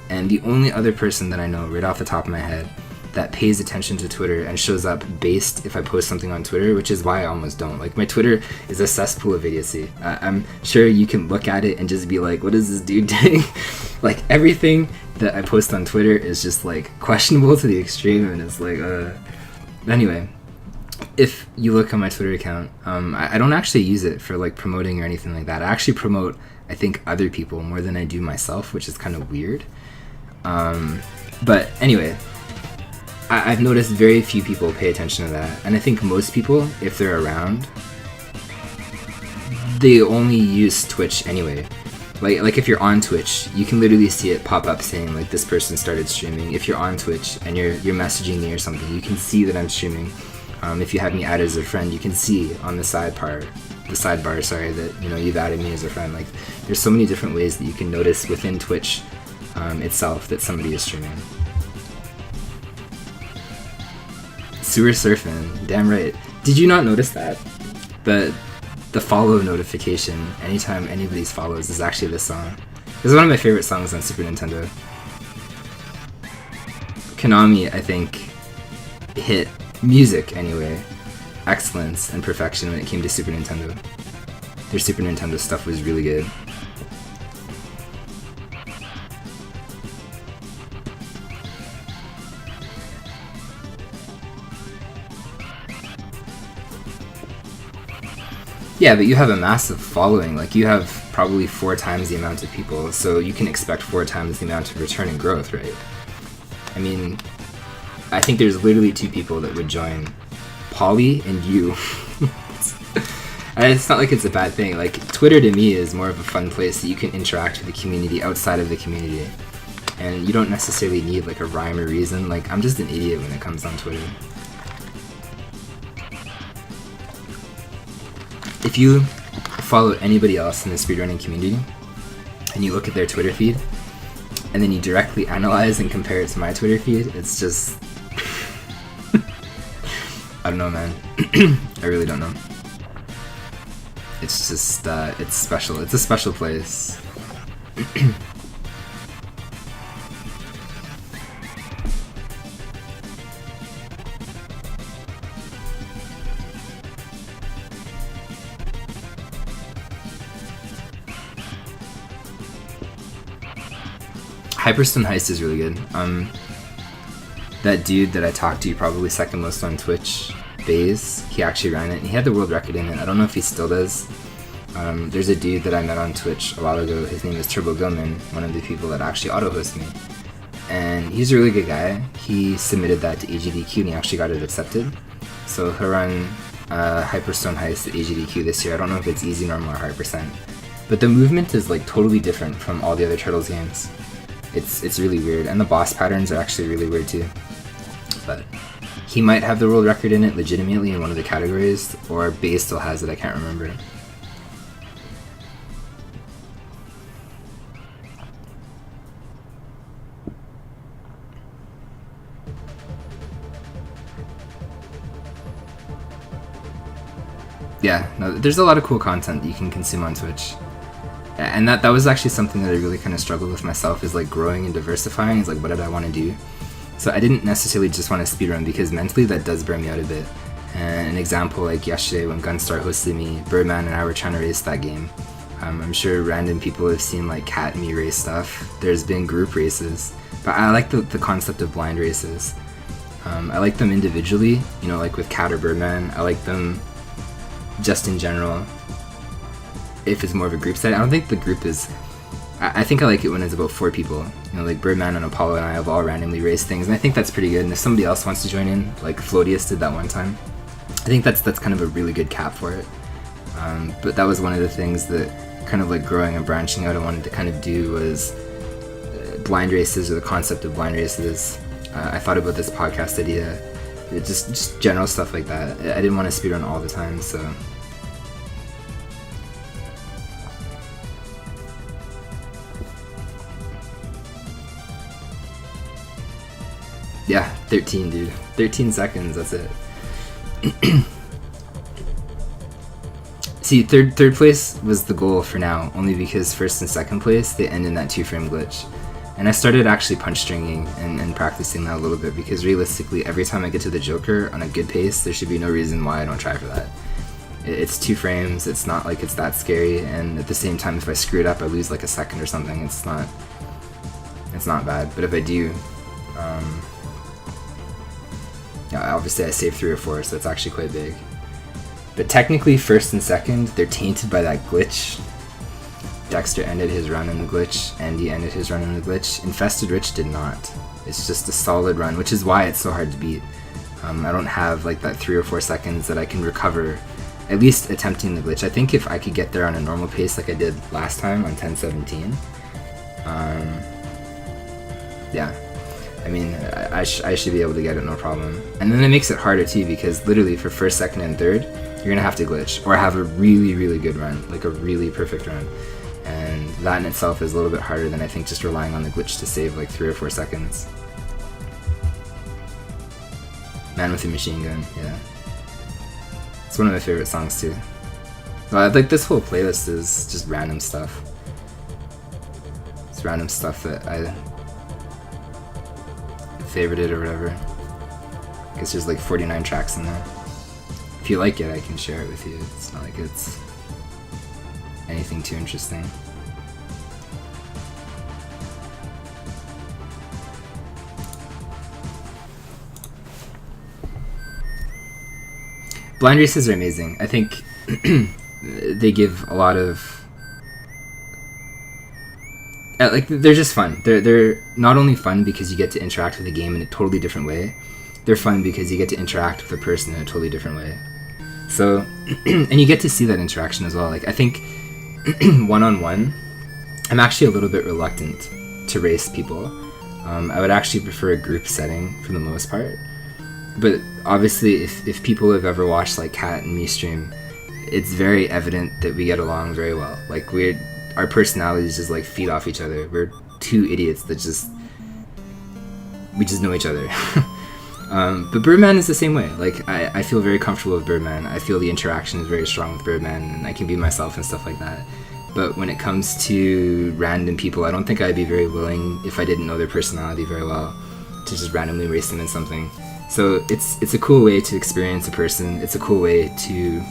And the only other person that I know right off the top of my head that pays attention to Twitter and shows up based if I post something on Twitter, which is why I almost don't. Like, my Twitter is a cesspool of idiocy. I'm sure you can look at it and just be like, what is this dude doing? Like, everything that I post on Twitter is just like questionable to the extreme, and it's like, anyway, if you look on my Twitter account, I don't actually use it for like promoting or anything like that. I actually promote, I think, other people more than I do myself, which is kind of weird. But anyway, I've noticed very few people pay attention to that, and I think most people, if they're around, they only use Twitch anyway. Like if you're on Twitch, you can literally see it pop up saying like this person started streaming. If you're on Twitch and you're messaging me or something, you can see that I'm streaming. If you have me added as a friend, you can see on the sidebar, that, you know, you've added me as a friend. Like, there's so many different ways that you can notice within Twitch itself that somebody is streaming. Sewer surfing, damn right. Did you not notice that? The follow notification anytime anybody's follows is actually this song. This is one of my favorite songs on Super Nintendo. Konami, I think, hit music anyway, excellence and perfection when it came to Super Nintendo. Their Super Nintendo stuff was really good. Yeah, but you have a massive following. Like, you have probably 4 times the amount of people, so you can expect 4 times the amount of return and growth, right? I mean, I think there's literally 2 people that would join. Polly and you. It's not like it's a bad thing. Like, Twitter to me is more of a fun place that you can interact with the community outside of the community. And you don't necessarily need like a rhyme or reason. Like, I'm just an idiot when it comes on Twitter. If you follow anybody else in the speedrunning community and you look at their Twitter feed and then you directly analyze and compare it to my Twitter feed, it's just... I don't know, man. I really don't know. It's just, it's special. It's a special place. Hyperstone Heist is really good. That dude that I talked to, probably second most on Twitch, Baze, he actually ran it, and he had the world record in it. I don't know if he still does. There's a dude that I met on Twitch a while ago, his name is Turbo Gilman, one of the people that actually auto-host me. And he's a really good guy. He submitted that to AGDQ and he actually got it accepted. So he'll run Hyperstone Heist at AGDQ this year. I don't know if it's easy, normal, or hard %. But the movement is like totally different from all the other Turtles games. It's really weird, and the boss patterns are actually really weird too. But he might have the world record in it legitimately in one of the categories, or Baze still has it, I can't remember. Yeah, no, there's a lot of cool content that you can consume on Twitch. And that was actually something that I really kind of struggled with myself, is like growing and diversifying, is like what did I want to do? So I didn't necessarily just want to speedrun, because mentally that does burn me out a bit. And an example, like yesterday when Gunstar hosted me, Birdman and I were trying to race that game. I'm sure random people have seen like Cat and me race stuff. There's been group races, but I like the concept of blind races. I like them individually, you know, like with Cat or Birdman. I like them just in general if it's more of a group setting. I don't think the group is... I think I like it when it's about 4 people. You know, like Birdman and Apollo and I have all randomly raced things, and I think that's pretty good. And if somebody else wants to join in, like Floatius did that one time, I think that's kind of a really good cap for it. But that was one of the things that kind of like growing and branching out I wanted to kind of do, was blind races, or the concept of blind races. I thought about this podcast idea, just general stuff like that. I didn't want to speedrun all the time, so... Yeah, 13, dude. 13 seconds, that's it. See, third place was the goal for now, only because first and second place, they end in that 2-frame glitch. And I started actually punch stringing and practicing that a little bit, because realistically, every time I get to the Joker on a good pace, there should be no reason why I don't try for that. It's 2 frames, it's not like it's that scary, and at the same time, if I screw it up, I lose like a second or something. It's not bad, but if I do, yeah, obviously I saved 3 or 4, so it's actually quite big. But technically, first and second, they're tainted by that glitch. Dexter ended his run in the glitch, Andy ended his run in the glitch. Infested Rich did not. It's just a solid run, which is why it's so hard to beat. I don't have like that 3 or 4 seconds that I can recover, at least attempting the glitch. I think if I could get there on a normal pace like I did last time on 10:17, yeah. I mean, I should be able to get it, no problem. And then it makes it harder too, because literally for first, second, and third, you're gonna have to glitch, or have a really, really good run, like a really perfect run. And that in itself is a little bit harder than I think just relying on the glitch to save like 3 or 4 seconds. Man with a Machine Gun, yeah. It's one of my favorite songs too. Like this whole playlist is just random stuff. It's random stuff that I favorited or whatever. I guess there's like 49 tracks in there. If you like it, I can share it with you. It's not like it's anything too interesting. Blind races are amazing. I think they give a lot of... like, they're just fun. They're not only fun because you get to interact with the game in a totally different way, they're fun because you get to interact with a person in a totally different way. So, and you get to see that interaction as well. Like, I think one-on-one, I'm actually a little bit reluctant to race people. I would actually prefer a group setting for the most part. But obviously, if people have ever watched like Kat and me stream, it's very evident that we get along very well. Like, our personalities just like feed off each other. We're 2 idiots that we just know each other. But Birdman is the same way. Like, I feel very comfortable with Birdman. I feel the interaction is very strong with Birdman, and I can be myself and stuff like that. But when it comes to random people, I don't think I'd be very willing, if I didn't know their personality very well, to just randomly race them in something. So it's a cool way to experience a person. It's a cool way to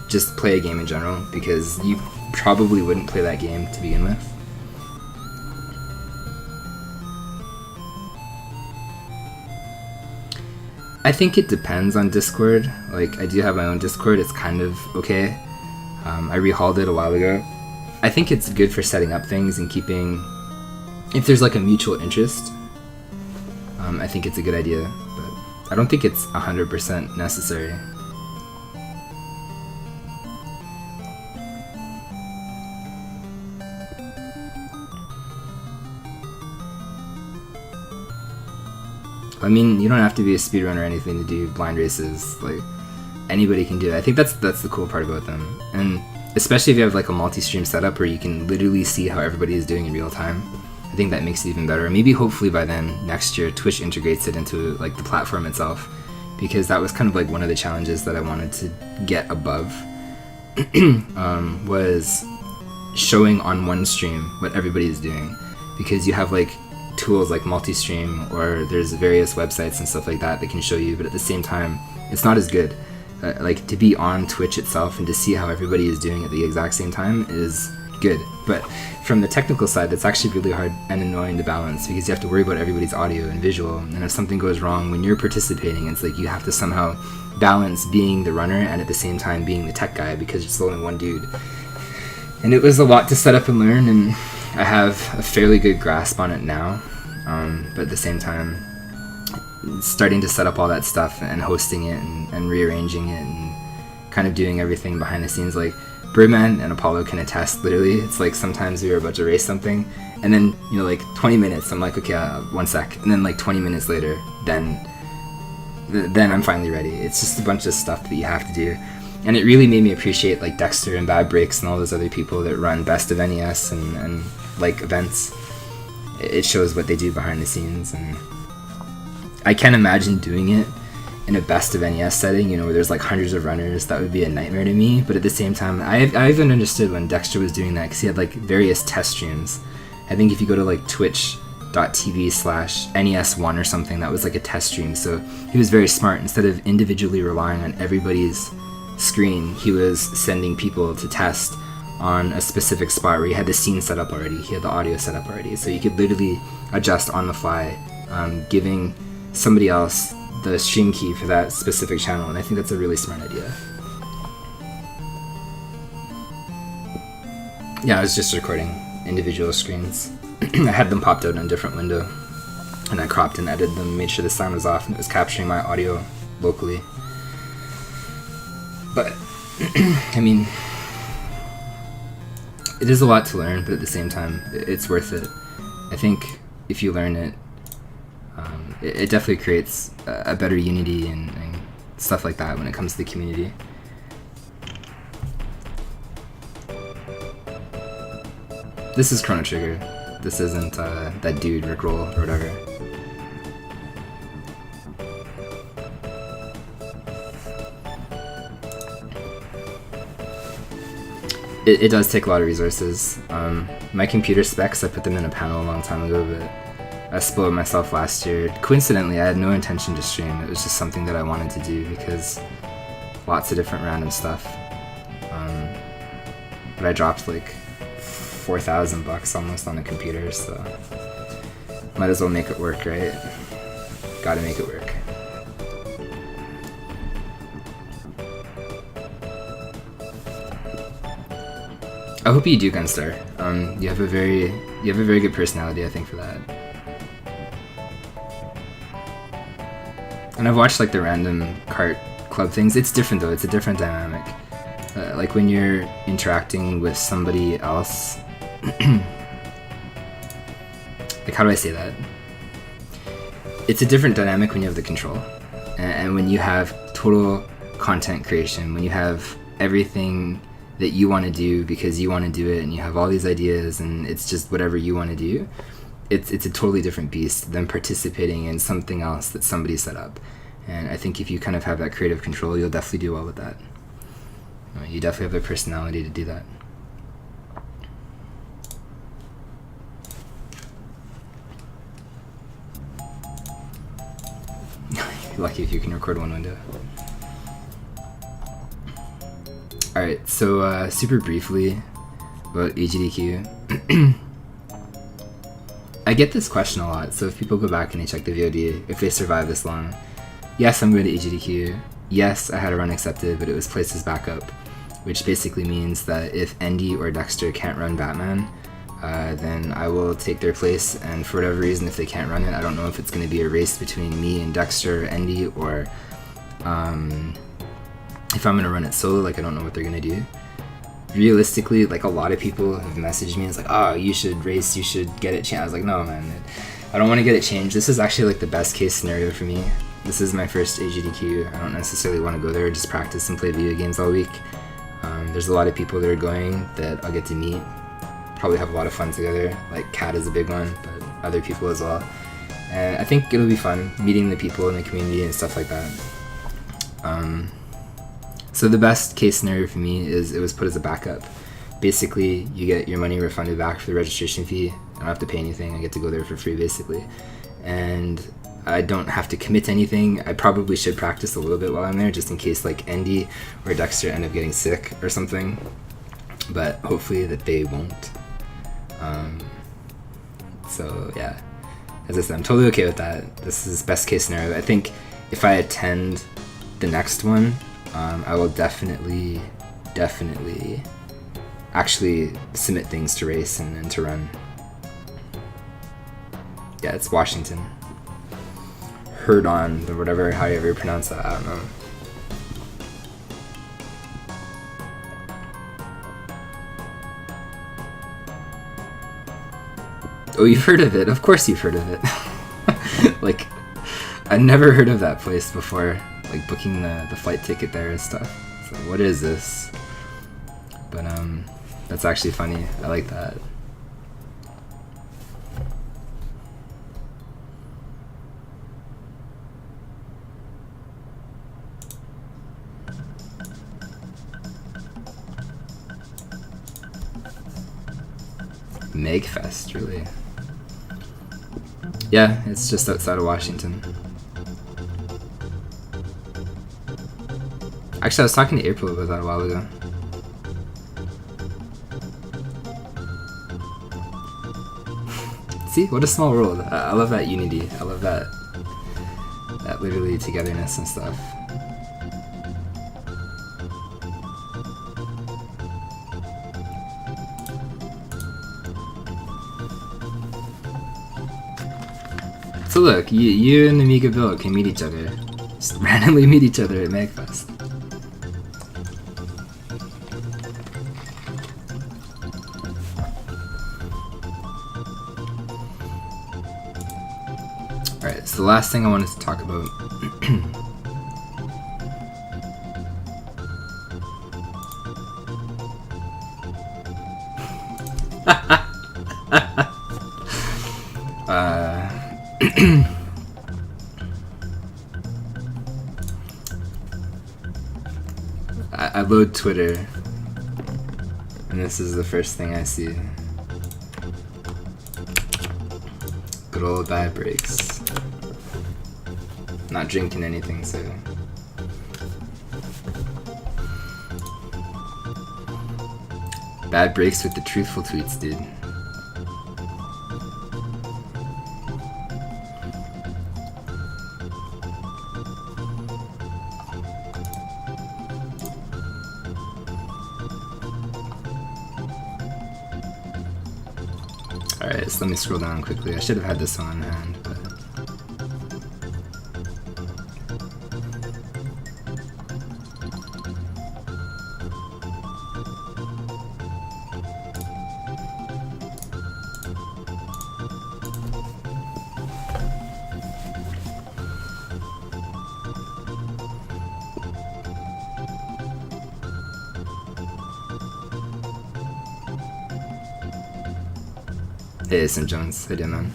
just play a game in general, because you probably wouldn't play that game to begin with. I think it depends on Discord. Like, I do have my own Discord. It's kind of okay. I rehauled it a while ago. I think it's good for setting up things and keeping... If there's like a mutual interest, I think it's a good idea. But I don't think it's 100% necessary. I mean, you don't have to be a speedrunner or anything to do blind races. Like, anybody can do it. I think that's the cool part about them. And especially if you have like a multi-stream setup where you can literally see how everybody is doing in real time. I think that makes it even better. Maybe hopefully by then, next year, Twitch integrates it into like the platform itself. Because that was kind of like one of the challenges that I wanted to get above. Was showing on one stream what everybody is doing. Because you have like tools like multi-stream, or there's various websites and stuff like that that can show you, but at the same time it's not as good. Like, to be on Twitch itself and to see how everybody is doing at the exact same time is good, but from the technical side it's actually really hard and annoying to balance, because you have to worry about everybody's audio and visual, and if something goes wrong when you're participating, it's like you have to somehow balance being the runner and at the same time being the tech guy, because it's only one dude. And it was a lot to set up and learn, and I have a fairly good grasp on it now, but at the same time, starting to set up all that stuff and hosting it and rearranging it and kind of doing everything behind the scenes. Like, Birdman and Apollo can attest, literally. It's like sometimes we were about to race something, and then, you know, like 20 minutes, I'm like, okay, 1 sec. And then like 20 minutes later, then I'm finally ready. It's just a bunch of stuff that you have to do. And it really made me appreciate like Dexter and Bad Breaks and all those other people that run Best of NES and like events. It shows what they do behind the scenes, and I can't imagine doing it in a Best of NES setting, you know, where there's like hundreds of runners. That would be a nightmare to me. But at the same time, I even understood when Dexter was doing that, because he had like various test streams. I think if you go to like twitch.tv/NES1 or something, that was like a test stream. So he was very smart. Instead of individually relying on everybody's screen, he was sending people to test on a specific spot where he had the scene set up already, he had the audio set up already, so you could literally adjust on the fly, giving somebody else the stream key for that specific channel, and I think that's a really smart idea. Yeah, I was just recording individual screens. I had them popped out in a different window, and I cropped and edited them, made sure the sound was off, and it was capturing my audio locally. But, I mean, it is a lot to learn, but at the same time, it's worth it. I think if you learn it, it definitely creates a better unity and stuff like that when it comes to the community. This is Chrono Trigger. This isn't that dude Rickroll or whatever. It does take a lot of resources. My computer specs, I put them in a panel a long time ago, but I spoiled myself last year. Coincidentally, I had no intention to stream. It was just something that I wanted to do because lots of different random stuff. But I dropped like 4,000 bucks almost on the computer, so might as well make it work, right? Gotta make it work. I hope you do, Gunstar. You have a very good personality, I think, for that. And I've watched like the random kart club things. It's different though. It's a different dynamic. Like when you're interacting with somebody else. Like, how do I say that? It's a different dynamic when you have the control, and when you have total content creation. When you have everything that you want to do because you want to do it, and you have all these ideas, and it's just whatever you want to do. It's a totally different beast than participating in something else that somebody set up. And I think if you kind of have that creative control, you'll definitely do well with that. You definitely have the personality to do that. You're lucky if you can record one window. Alright, so super briefly about AGDQ. I get this question a lot, so if people go back and they check the VOD, if they survive this long, Yes, I'm going to AGDQ. Yes, I had a run accepted, but it was placed as backup, which basically means that if Andy or Dexter can't run Batman, then I will take their place, and for whatever reason, if they can't run it, I don't know if it's going to be a race between me and Dexter or Andy, or if I'm going to run it solo, like I don't know what they're going to do. Realistically, like a lot of people have messaged me, it's like, oh, you should race, you should get it changed. I was like, no man, I don't want to get it changed. This is actually like the best case scenario for me. This is my first AGDQ. I don't necessarily want to go there, just practice and play video games all week. There's a lot of people that are going that I'll get to meet, probably have a lot of fun together. Like Kat is a big one, but other people as well. And I think it'll be fun meeting the people in the community and stuff like that. So the best case scenario for me is it was put as a backup. Basically, you get your money refunded back for the registration fee. I don't have to pay anything. I get to go there for free, basically. And I don't have to commit to anything. I probably should practice a little bit while I'm there, just in case like Andy or Dexter end up getting sick or something. But hopefully that they won't. So yeah, as I said, I'm totally okay with that. This is best case scenario. I think if I attend the next one, I will definitely actually submit things to race and to run. Yeah, it's Washington. Heard on, or whatever, however you pronounce that, I don't know. Oh, you've heard of it? Of course you've heard of it. Like, I've never heard of that place before, like booking the flight ticket there and stuff. So what is this? But that's actually funny. I like that. Megfest, really? Yeah, it's just outside of Washington. Actually, I was talking to April about that a while ago. See, what a small world. I love that unity. I love that literally togetherness and stuff. So look, you and Amiga Bill can meet each other. Just randomly meet each other at Magfest. Alright, so the last thing I wanted to talk about I load Twitter, and this is the first thing I see. Good old bad breaks. Not drinking anything, so. Bad breaks with the truthful tweets, dude. Alright, so let me scroll down quickly. I should have had this one on hand, but... Hey, Sim Jones. How you doing, man?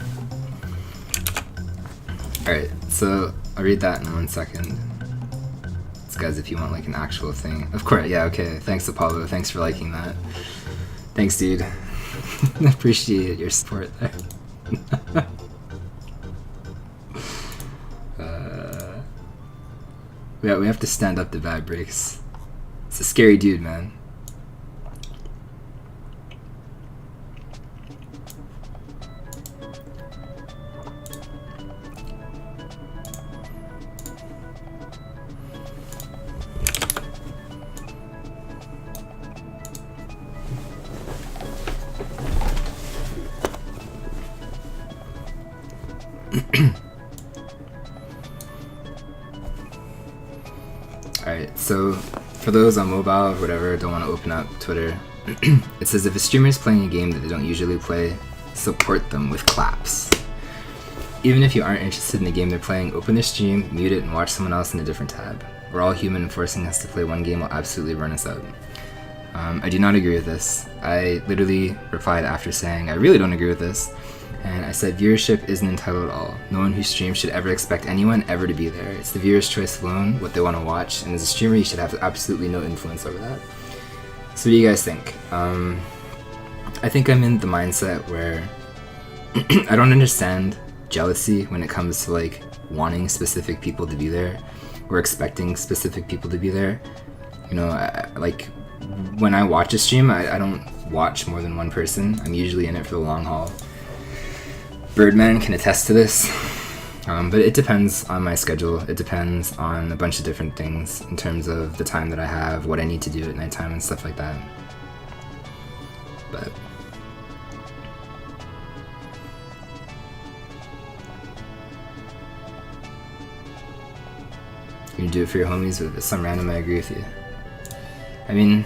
Alright, so I'll read that in 1 second. It's guys if you want like an actual thing. Of course, yeah, okay. Thanks, Apollo. Thanks for liking that. Thanks, dude. Appreciate your support there. Yeah, we have to stand up to bad breaks. It's a scary dude, man. Alright, so for those on mobile or whatever, don't want to open up Twitter, it says if a streamer is playing a game that they don't usually play, support them with claps. Even if you aren't interested in the game they're playing, open their stream, mute it, and watch someone else in a different tab. We're all human, and forcing us to play one game will absolutely run us out. I do not agree with this. I literally replied after saying I really don't agree with this, and I said viewership isn't entitled at all. No one who streams should ever expect anyone ever to be there. It's the viewer's choice alone, what they want to watch, and as a streamer you should have absolutely no influence over that. So what do you guys think? I think I'm in the mindset where I don't understand jealousy when it comes to like wanting specific people to be there or expecting specific people to be there. You know, like when I watch a stream, I don't watch more than one person. I'm usually in it for the long haul. Birdman can attest to this, but it depends on my schedule. It depends on a bunch of different things in terms of the time that I have, what I need to do at nighttime and stuff like that. But you can do it for your homies with some random. I agree with you. I mean,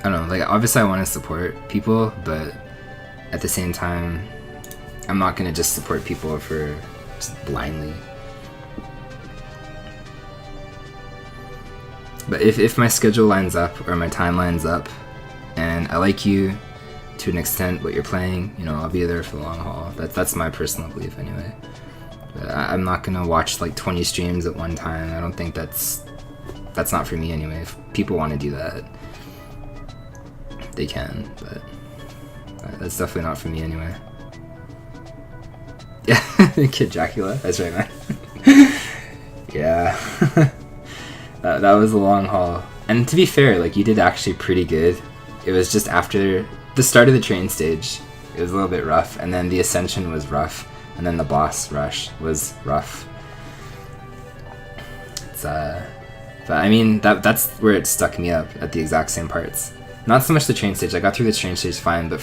I don't know, like obviously I want to support people, but at the same time, I'm not going to just support people for just blindly. But if my schedule lines up or my time lines up and I like you to an extent what you're playing, you know, I'll be there for the long haul. That's my personal belief anyway. But I'm not gonna watch like 20 streams at one time. I don't think that's not for me anyway. If people want to do that, they can, but that's definitely not for me anyway. Yeah, Kid Dracula, that's right, man. Yeah. That was a long haul. And to be fair, like you did actually pretty good. It was just after the start of the train stage, it was a little bit rough, and then the ascension was rough, and then the boss rush was rough. It's but I mean that's where it stuck me up at the exact same parts. Not so much the train stage. I got through the train stage fine, but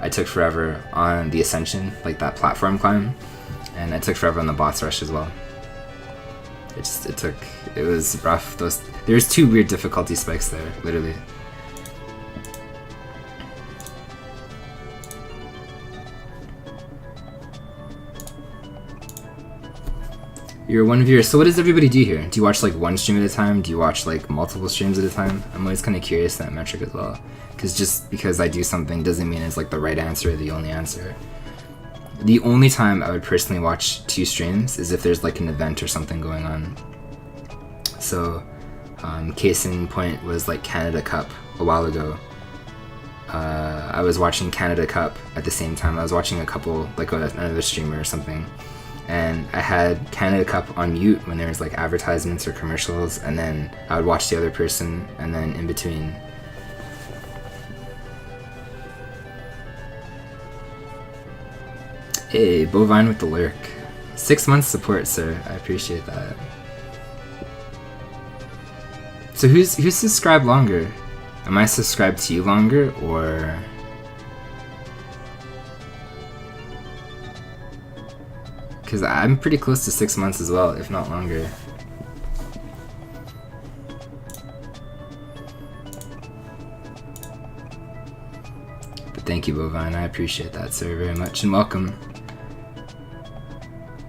I took forever on the ascension, like that platform climb, and I took forever on the boss rush as well. It was rough. There's 2 weird difficulty spikes there, literally. You're one viewer, so what does everybody do here? Do you watch like one stream at a time? Do you watch like multiple streams at a time? I'm always kind of curious that metric as well. Because just because I do something doesn't mean it's like the right answer or the only answer. The only time I would personally watch 2 streams is if there's like an event or something going on. So, case in point was like Canada Cup a while ago. I was watching Canada Cup at the same time. I was watching a couple, like another streamer or something. And I had Canada Cup on mute when there was like advertisements or commercials, and then I would watch the other person, and then in between. Hey, Bovine with the lurk. 6 months support, sir. I appreciate that. So who's subscribed longer? Am I subscribed to you longer, or? Because I'm pretty close to 6 months as well, if not longer. But thank you, Bovine. I appreciate that, sir, very much. And welcome.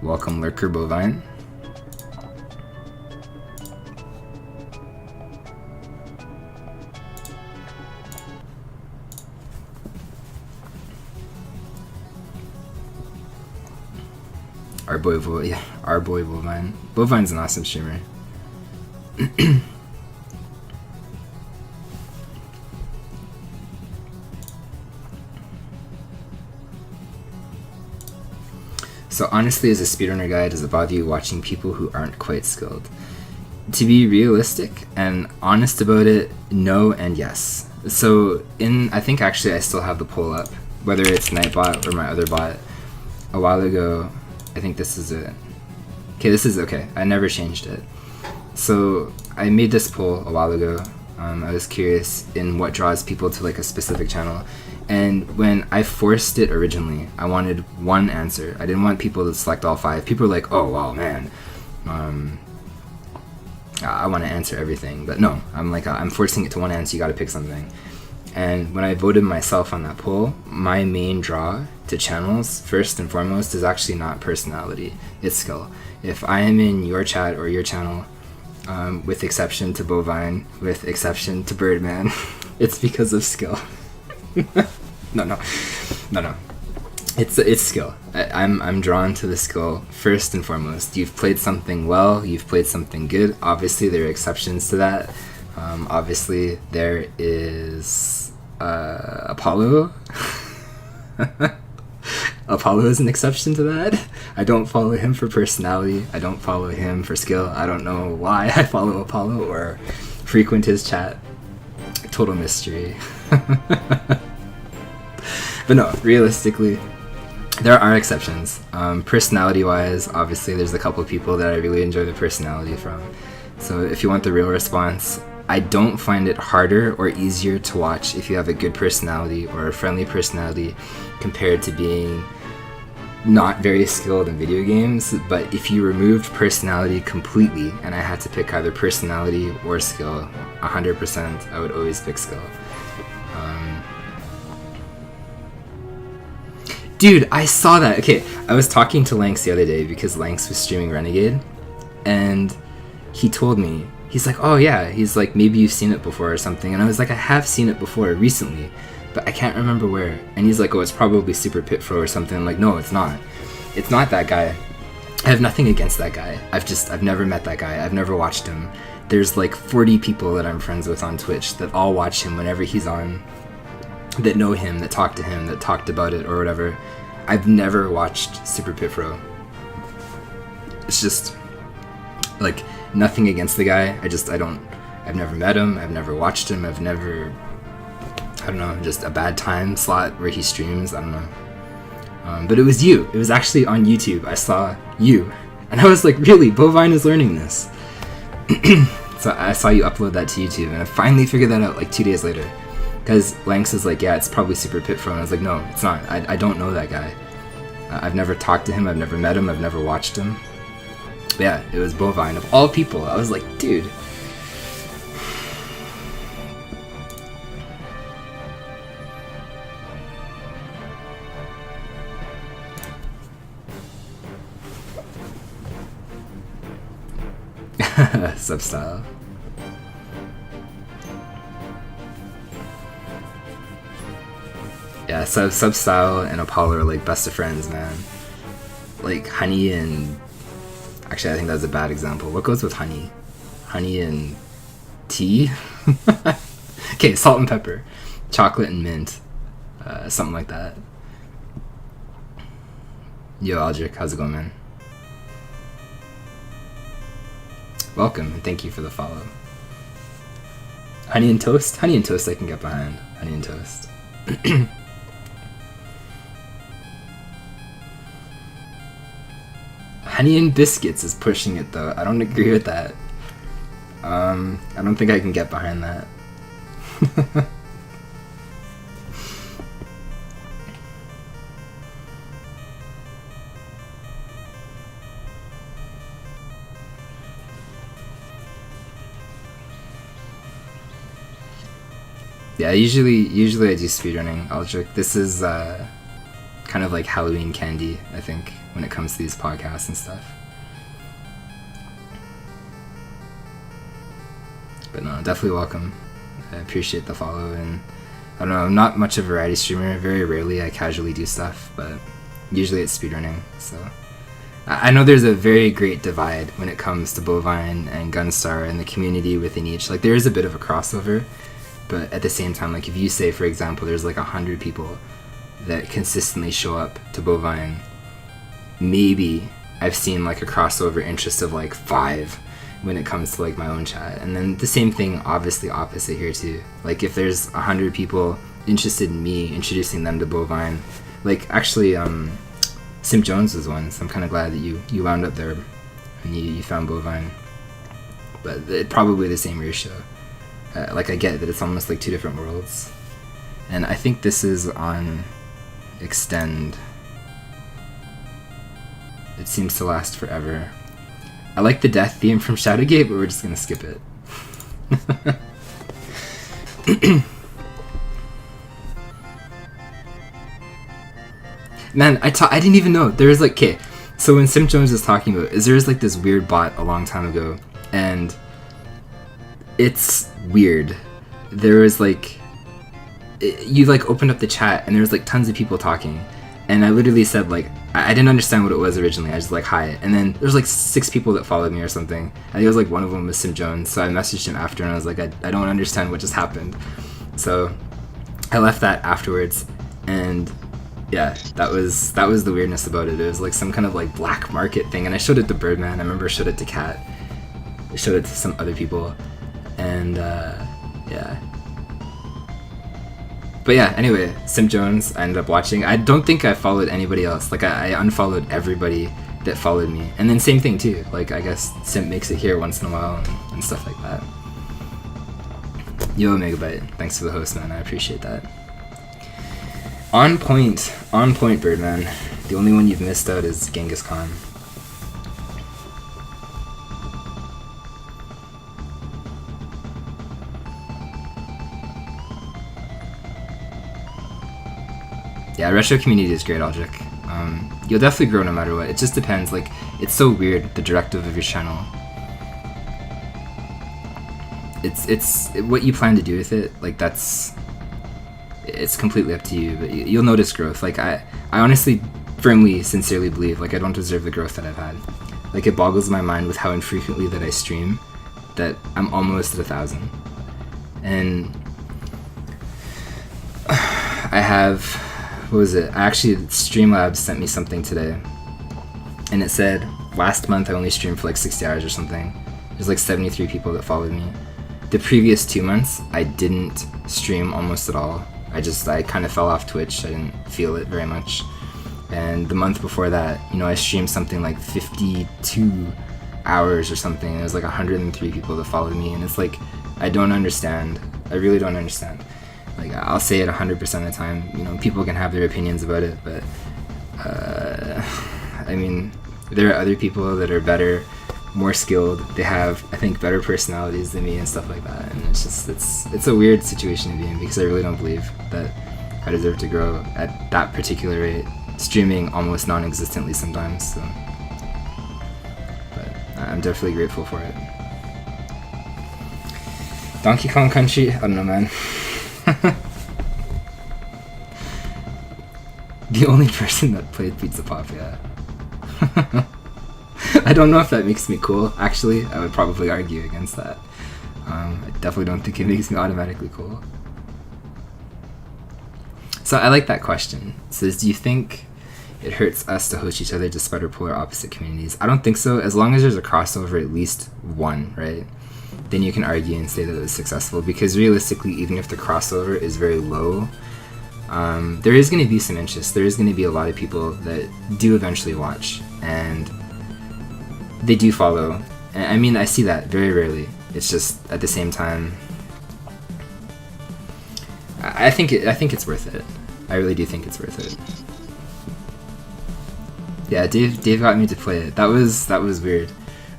Welcome, Lurker Bovine. Our boy Bovine. Bovine's an awesome streamer. So honestly, as a speedrunner guy, does it bother you watching people who aren't quite skilled? To be realistic and honest about it, no and yes. So I think actually I still have the poll up, whether it's Nightbot or my other bot. A while ago, I think this is it. Okay, this is okay. I never changed it. So I made this poll a while ago I was curious in what draws people to like a specific channel. And when I forced it originally, I wanted one answer. I didn't want people to select all 5. People were like, oh wow, man, I want to answer everything. But no, I'm forcing it to one answer. You got to pick something. And when I voted myself on that poll, my main draw to channels, first and foremost, is actually not personality, it's skill. If I am in your chat or your channel, with exception to Bovine, with exception to Birdman, it's because of skill. No. It's skill. I'm drawn to the skill first and foremost. You've played something well, you've played something good. Obviously, there are exceptions to that. Obviously, there is Apollo. Apollo is an exception to that. I don't follow him for personality. I don't follow him for skill. I don't know why I follow Apollo or frequent his chat. Total mystery. But no, realistically, there are exceptions. Personality-wise, obviously, there's a couple people that I really enjoy the personality from. So if you want the real response, I don't find it harder or easier to watch if you have a good personality or a friendly personality compared to being not very skilled in video games. But if you removed personality completely and I had to pick either personality or skill, 100%, I would always pick skill. Dude, I saw that. Okay, I was talking to Lanks the other day because Lanks was streaming Renegade, and he told me, he's like, oh yeah, he's like, maybe you've seen it before or something. And I was like, I have seen it before recently, but I can't remember where. And he's like, oh, it's probably Super Pitfro or something. I'm like, no, it's not. It's not that guy. I have nothing against that guy. I've never met that guy. I've never watched him. There's like 40 people that I'm friends with on Twitch that all watch him whenever he's on, that know him, that talk to him, that talked about it or whatever. I've never watched Super Pitfro. It's just like nothing against the guy. I've never met him. I've never watched him. I don't know, just a bad time slot where he streams. I don't know. But it was you. It was actually on YouTube. I saw you. And I was like, really? Bovine is learning this. So I saw you upload that to YouTube. And I finally figured that out like 2 days later. Because Lanks is like, yeah, it's probably Super Pitfro. And I was like, no, it's not. I don't know that guy. I've never talked to him. I've never met him. I've never watched him. But yeah, it was Bovine. Of all people, I was like, dude. Substyle. Yeah, Substyle and Apollo are like best of friends, man. Like Honey and... Actually, I think that's a bad example. What goes with honey? Honey and tea? Okay, salt and pepper. Chocolate and mint. Something like that. Yo, Aldrich, how's it going, man? Welcome, and thank you for the follow. Honey and toast? Honey and toast I can get behind. Honey and toast. Honey and biscuits is pushing it though. I don't agree with that. I don't think I can get behind that. Yeah, usually I do speedrunning, Aldrich. This is kind of like Halloween candy, I think, when it comes to these podcasts and stuff. But no, definitely welcome. I appreciate the follow, and I don't know, I'm not much of a variety streamer. Very rarely I casually do stuff, but usually it's speedrunning, so. I know there's a very great divide when it comes to Bovine and Gunstar and the community within each. Like, there is a bit of a crossover, but at the same time, like, if you say, for example, there's like 100 people that consistently show up to Bovine, maybe I've seen like a crossover interest of like 5 when it comes to like my own chat. And then the same thing, obviously opposite here too. Like, if there's 100 people interested in me introducing them to Bovine, like, actually Sim Jones was one, so I'm kind of glad that you wound up there and you found Bovine. But probably the same ratio. like I get that it's almost like two different worlds. And I think this is on Extend. It seems to last forever. I like the death theme from Shadowgate, but we're just gonna skip it. Man, I didn't even know. There was like, okay, so when Simp Jones was talking about, there was like this weird bot a long time ago, and it's weird. There was like, you like opened up the chat, and there was like tons of people talking, and I literally said like, I didn't understand what it was originally. I just like, hi, and then there's like 6 people that followed me or something. I think it was like one of them was Simp Jones, so I messaged him after, and I was like, I don't understand what just happened. So I left that afterwards, and yeah, that was the weirdness about it. It was like some kind of like black market thing, and I showed it to Birdman. I remember I showed it to Kat. I showed it to some other people, and yeah. But yeah, anyway, Simp Jones, I ended up watching. I don't think I followed anybody else. Like, I unfollowed everybody that followed me. And then same thing too. Like, I guess Simp makes it here once in a while and stuff like that. Yo, Megabyte. Thanks for the host, man. I appreciate that. On point, Birdman. The only one you've missed out is Genghis Khan. Yeah, retro community is great, Aldrich. You'll definitely grow no matter what. It just depends. Like, it's so weird, the directive of your channel. It's what you plan to do with it. Like, it's completely up to you. But you'll notice growth. Like, I honestly, firmly, sincerely believe like I don't deserve the growth that I've had. Like, it boggles my mind with how infrequently that I stream, that I'm almost at 1,000, and I have. What was it? Actually, Streamlabs sent me something today, and it said last month I only streamed for like 60 hours or something. There's like 73 people that followed me. The previous 2 months I didn't stream almost at all. I kind of fell off Twitch. I didn't feel it very much. And the month before that, you know, I streamed something like 52 hours or something, and there's like 103 people that followed me, and it's like, I don't understand. I really don't understand. Like, I'll say it 100% of the time, you know, people can have their opinions about it, but, I mean, there are other people that are better, more skilled, they have, I think, better personalities than me and stuff like that, and it's just, it's a weird situation to be in, because I really don't believe that I deserve to grow at that particular rate, streaming almost non-existently sometimes, so, but I'm definitely grateful for it. Donkey Kong Country? I don't know, man. The only person that played Pizza Pop, yeah. I don't know if that makes me cool, actually. I would probably argue against that. I definitely don't think it makes me automatically cool. So I like that question. It says, do you think it hurts us to host each other despite our polar opposite communities? I don't think so. As long as there's a crossover, at least one, right? Then you can argue and say that it was successful, because realistically, even if the crossover is very low, there is going to be some interest. There is going to be a lot of people that do eventually watch, and they do follow. And I mean, I see that very rarely. It's just, at the same time, I think it's worth it. I really do think it's worth it. Yeah, Dave got me to play it. That was weird.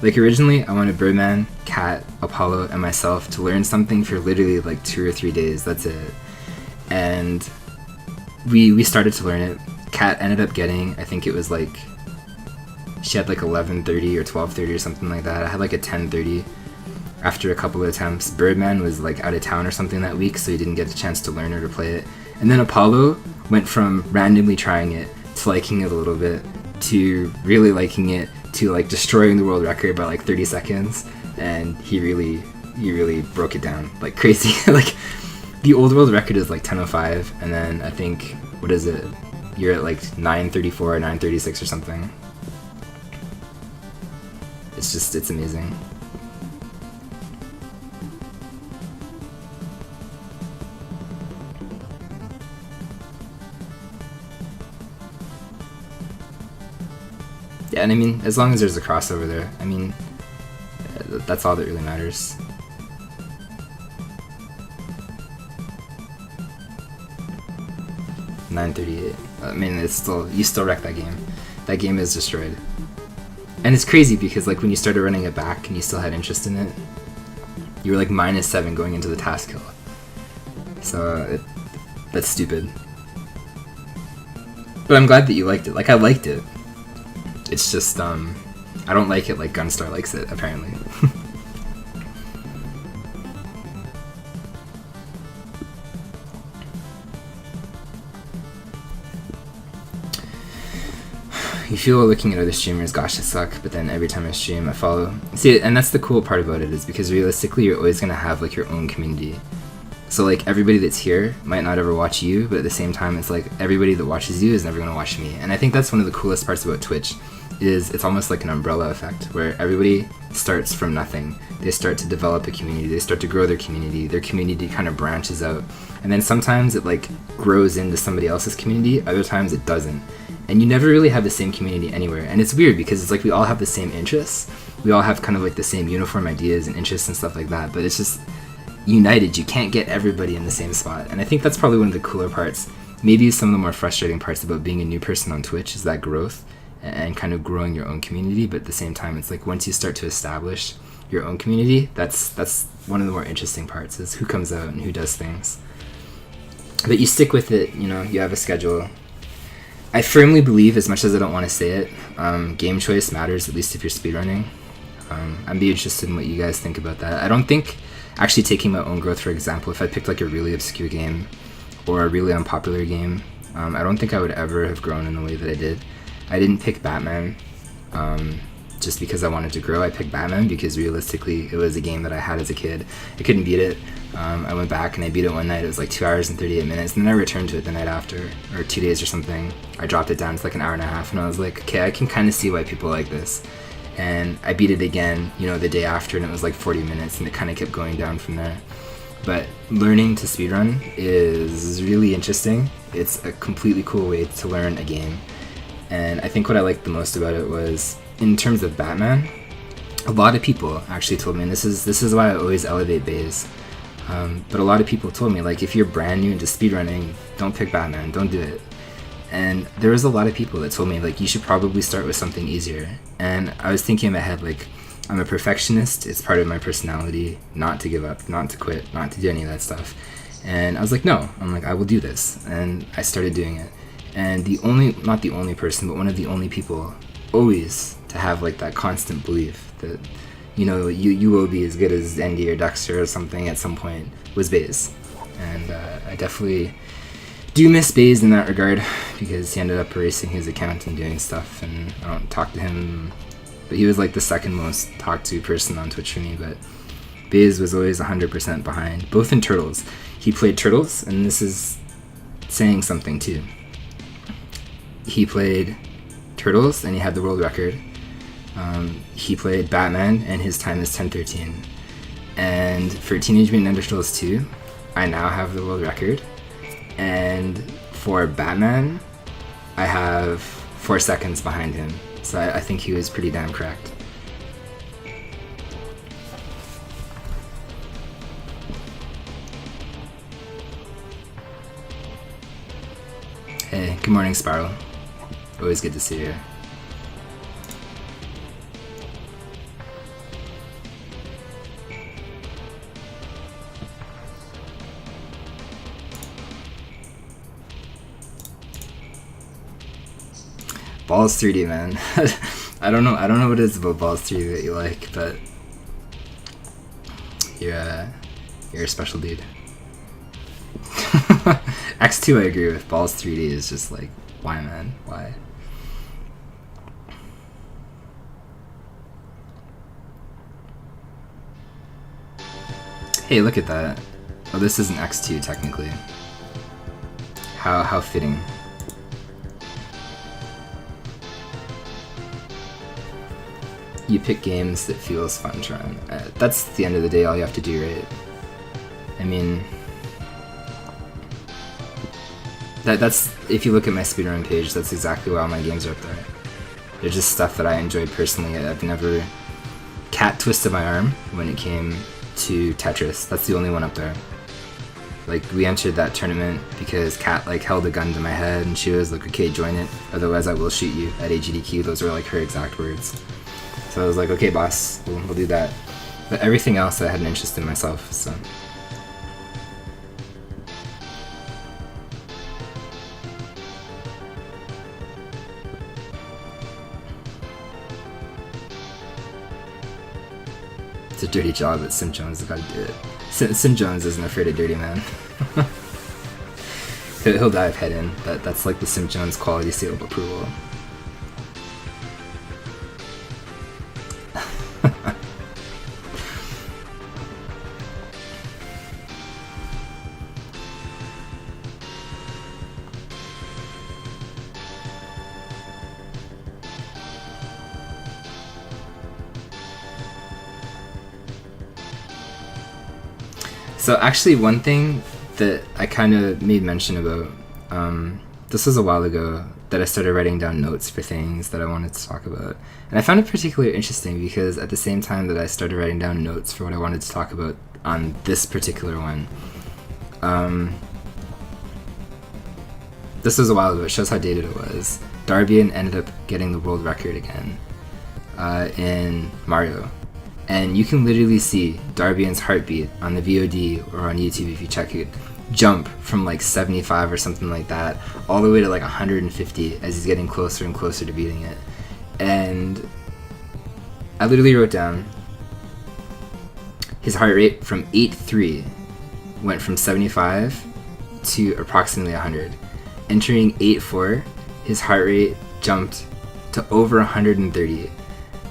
Like, originally, I wanted Birdman, Kat, Apollo, and myself to learn something for literally like 2 or 3 days. That's it. And we started to learn it. Kat ended up getting, I think it was like, she had like 11:30 or 12:30 or something like that. I had like a 10:30 after a couple of attempts. Birdman was like out of town or something that week, so he didn't get a chance to learn or to play it. And then Apollo went from randomly trying it to liking it a little bit to really liking it to like destroying the world record by like 30 seconds, and he really broke it down like crazy. Like, the old world record is like 10:05, and then I think, what is it, you're at like 9:34 or 9:36 or something. It's amazing. Yeah, and I mean, as long as there's a crossover there, I mean, that's all that really matters. 938. I mean, it's still, you still wreck that game. That game is destroyed. And it's crazy because like when you started running it back and you still had interest in it, you were like -7 going into the task kill. So that's stupid. But I'm glad that you liked it. Like, I liked it. It's just I don't like it like Gunstar likes it, apparently. You feel looking at other streamers, gosh, I suck, but then every time I stream, I follow. See, and that's the cool part about it, is because realistically, you're always going to have like your own community. So like everybody that's here might not ever watch you, but at the same time, it's like everybody that watches you is never going to watch me. And I think that's one of the coolest parts about Twitch, is it's almost like an umbrella effect, where everybody starts from nothing. They start to develop a community, they start to grow their community kind of branches out. And then sometimes it like grows into somebody else's community, other times it doesn't. And you never really have the same community anywhere. And it's weird because it's like we all have the same interests. We all have kind of like the same uniform ideas and interests and stuff like that. But it's just united. You can't get everybody in the same spot. And I think that's probably one of the cooler parts. Maybe some of the more frustrating parts about being a new person on Twitch is that growth and kind of growing your own community. But at the same time, it's like once you start to establish your own community, that's one of the more interesting parts, is who comes out and who does things. But you stick with it, you know, you have a schedule. I firmly believe, as much as I don't want to say it, game choice matters, at least if you're speedrunning. I'd be interested in what you guys think about that. I don't think, actually taking my own growth for example, if I picked like a really obscure game or a really unpopular game, I don't think I would ever have grown in the way that I did. I didn't pick Batman just because I wanted to grow. I picked Batman because realistically it was a game that I had as a kid. I couldn't beat it. I went back and I beat it one night. It was like 2 hours and 38 minutes, and then I returned to it the night after, or 2 days or something. I dropped it down to like an hour and a half, and I was like, okay, I can kind of see why people like this. And I beat it again, you know, the day after, and it was like 40 minutes, and it kind of kept going down from there. But learning to speedrun is really interesting. It's a completely cool way to learn a game. And I think what I liked the most about it was, in terms of Batman, a lot of people actually told me, and this is why I always elevate Baze. But a lot of people told me, like, if you're brand new into speedrunning, don't pick Batman, don't do it. And there was a lot of people that told me, like, you should probably start with something easier. And I was thinking in my head, like, I'm a perfectionist, it's part of my personality not to give up, not to quit, not to do any of that stuff. And I was like, no, I'm like, I will do this. And I started doing it. And not the only person, but one of the only people always to have like that constant belief that, you know, you will be as good as Andy or Dexter or something at some point, was Baze. And I definitely do miss Baze in that regard, because he ended up erasing his account and doing stuff, and I don't talk to him. But he was like the second most talked to person on Twitch for me. But Baze was always 100% behind, both in Turtles. He played Turtles, and this is saying something too. He played Turtles, and he had the world record. He played Batman, and his time is 10:13. And for Teenage Mutant Ninja Turtles 2, I now have the world record. And for Batman, I have 4 seconds behind him. So I think he was pretty damn correct. Hey, good morning, Spiral. Always good to see you. Balls 3D, man. I don't know what it is about Balls 3D that you like, but you're a special dude. X2 I agree with. Balls 3D is just like, why, man? Why? Hey, look at that. Oh, this is an X2 technically. How fitting. You pick games that feels fun to run. That's the end of the day, all you have to do, right? I mean, that's if you look at my speedrun page, that's exactly why all my games are up there. They're just stuff that I enjoyed personally. I've never cat twisted my arm when it came to Tetris. That's the only one up there. Like, we entered that tournament because Kat like held a gun to my head and she was like, okay, join it, otherwise I will shoot you at AGDQ. Those were like her exact words. So I was like, okay boss, we'll do that. But everything else I had an interest in myself, so. It's a dirty job, but Sim Jones has got to do it. Sim Jones isn't afraid of dirty, man. He'll dive head in. That's like the Sim Jones quality seal of approval. So actually, one thing that I kind of made mention about, this was a while ago, that I started writing down notes for things that I wanted to talk about. And I found it particularly interesting because at the same time that I started writing down notes for what I wanted to talk about on this particular one, this was a while ago, it shows how dated it was. Darbian ended up getting the world record again in Mario. And you can literally see Darbian's heartbeat on the VOD or on YouTube if you check it jump from like 75 or something like that all the way to like 150 as he's getting closer and closer to beating it. And I literally wrote down his heart rate from 8.3 went from 75 to approximately 100. Entering 8.4, his heart rate jumped to over 130.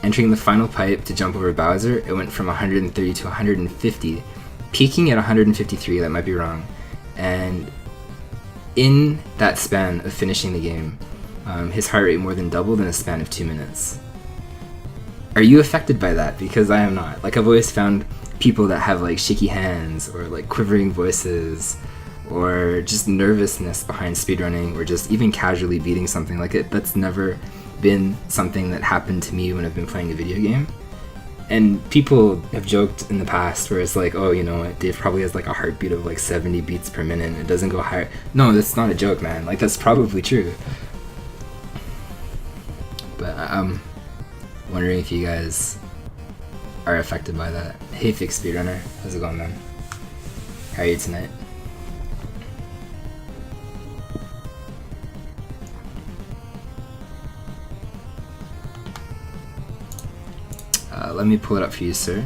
Entering the final pipe to jump over Bowser, it went from 130 to 150, peaking at 153, that might be wrong. And in that span of finishing the game, his heart rate more than doubled in a span of 2 minutes. Are you affected by that? Because I am not. Like, I've always found people that have like shaky hands or like quivering voices or just nervousness behind speedrunning or just even casually beating something like it. That's never been something that happened to me when I've been playing a video game. And people have joked in the past where it's like, oh, you know what, Dave probably has like a heartbeat of like 70 beats per minute and it doesn't go higher. No, that's not a joke, man. Like, that's probably true. But I'm wondering if you guys are affected by that. Hey, Fake Speedrunner. How's it going, man? How are you tonight? Let me pull it up for you, sir.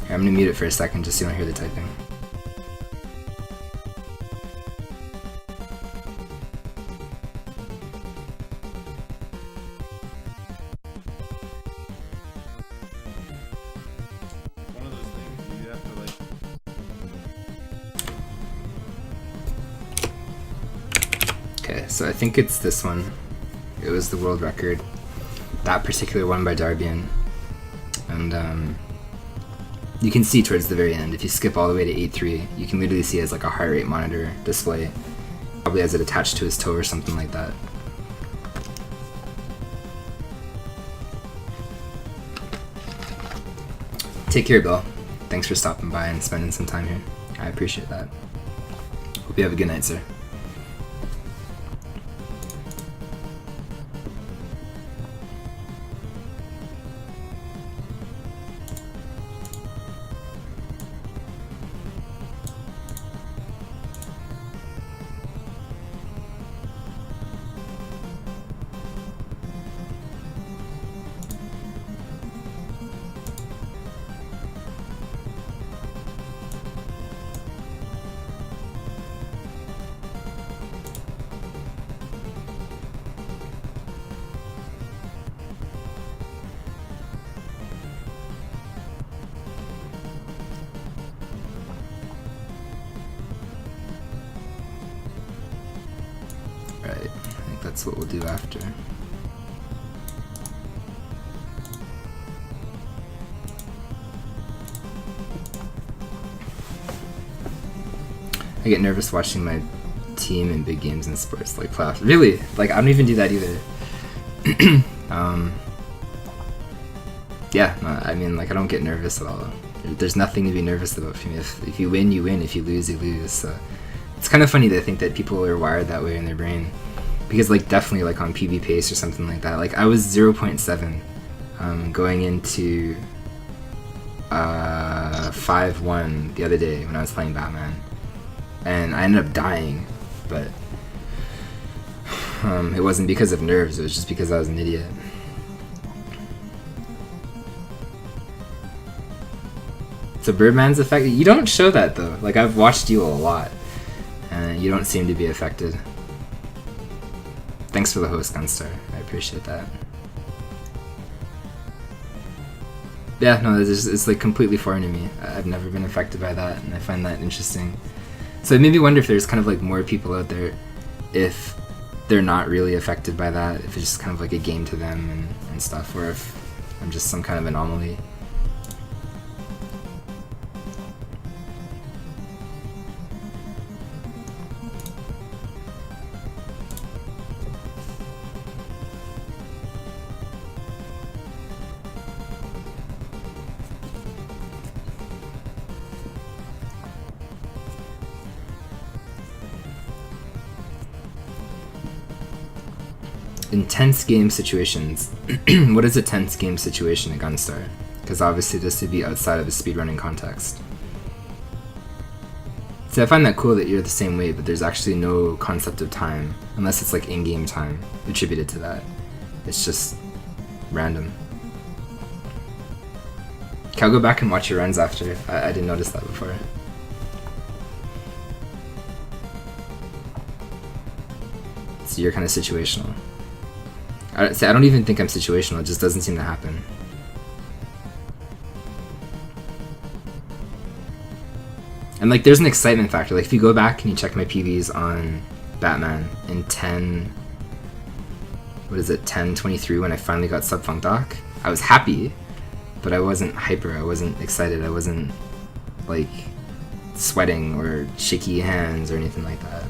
Here, I'm gonna mute it for a second just so you don't hear the typing. One of those things you have to like. Okay, so I think it's this one. It was the world record. That particular one by Darbian. And you can see towards the very end, if you skip all the way to 8.3, you can literally see it as like a heart rate monitor display. Probably has it attached to his toe or something like that. Take care, Bill. Thanks for stopping by and spending some time here. I appreciate that. Hope you have a good night, sir. Right, I think that's what we'll do after. I get nervous watching my team in big games in sports, like playoffs. Really? Like, I don't even do that either. Yeah, no, I mean, like, I don't get nervous at all. There's nothing to be nervous about for me. If you win, you win. If you lose, you lose. So it's kind of funny to think that people are wired that way in their brain. Because, like, definitely, like, on PB pace or something like that. Like, I was 0.7 going into 5-1 the other day when I was playing Batman. And I ended up dying, but it wasn't because of nerves. It was just because I was an idiot. So Birdman's affected? You don't show that, though. Like, I've watched you a lot, and you don't seem to be affected. Thanks for the host, Gunstar. I appreciate that. Yeah, no, it's like completely foreign to me. I've never been affected by that, and I find that interesting. So it made me wonder if there's kind of like more people out there, if they're not really affected by that, if it's just kind of like a game to them and stuff, or if I'm just some kind of anomaly. Intense game situations. What is a tense game situation at Gunstar? Because obviously this would be outside of a speedrunning context. See, I find that cool that you're the same way, but there's actually no concept of time, unless it's like in-game time attributed to that. It's just random. Okay, I'll go back and watch your runs after. I didn't notice that before. So you're kind of situational. I don't even think I'm situational, it just doesn't seem to happen. And like there's an excitement factor, like if you go back and you check my PVs on Batman in 10:23 when I finally got sub-Funk Doc, I was happy, but I wasn't hyper, I wasn't excited, I wasn't like sweating or shaky hands or anything like that.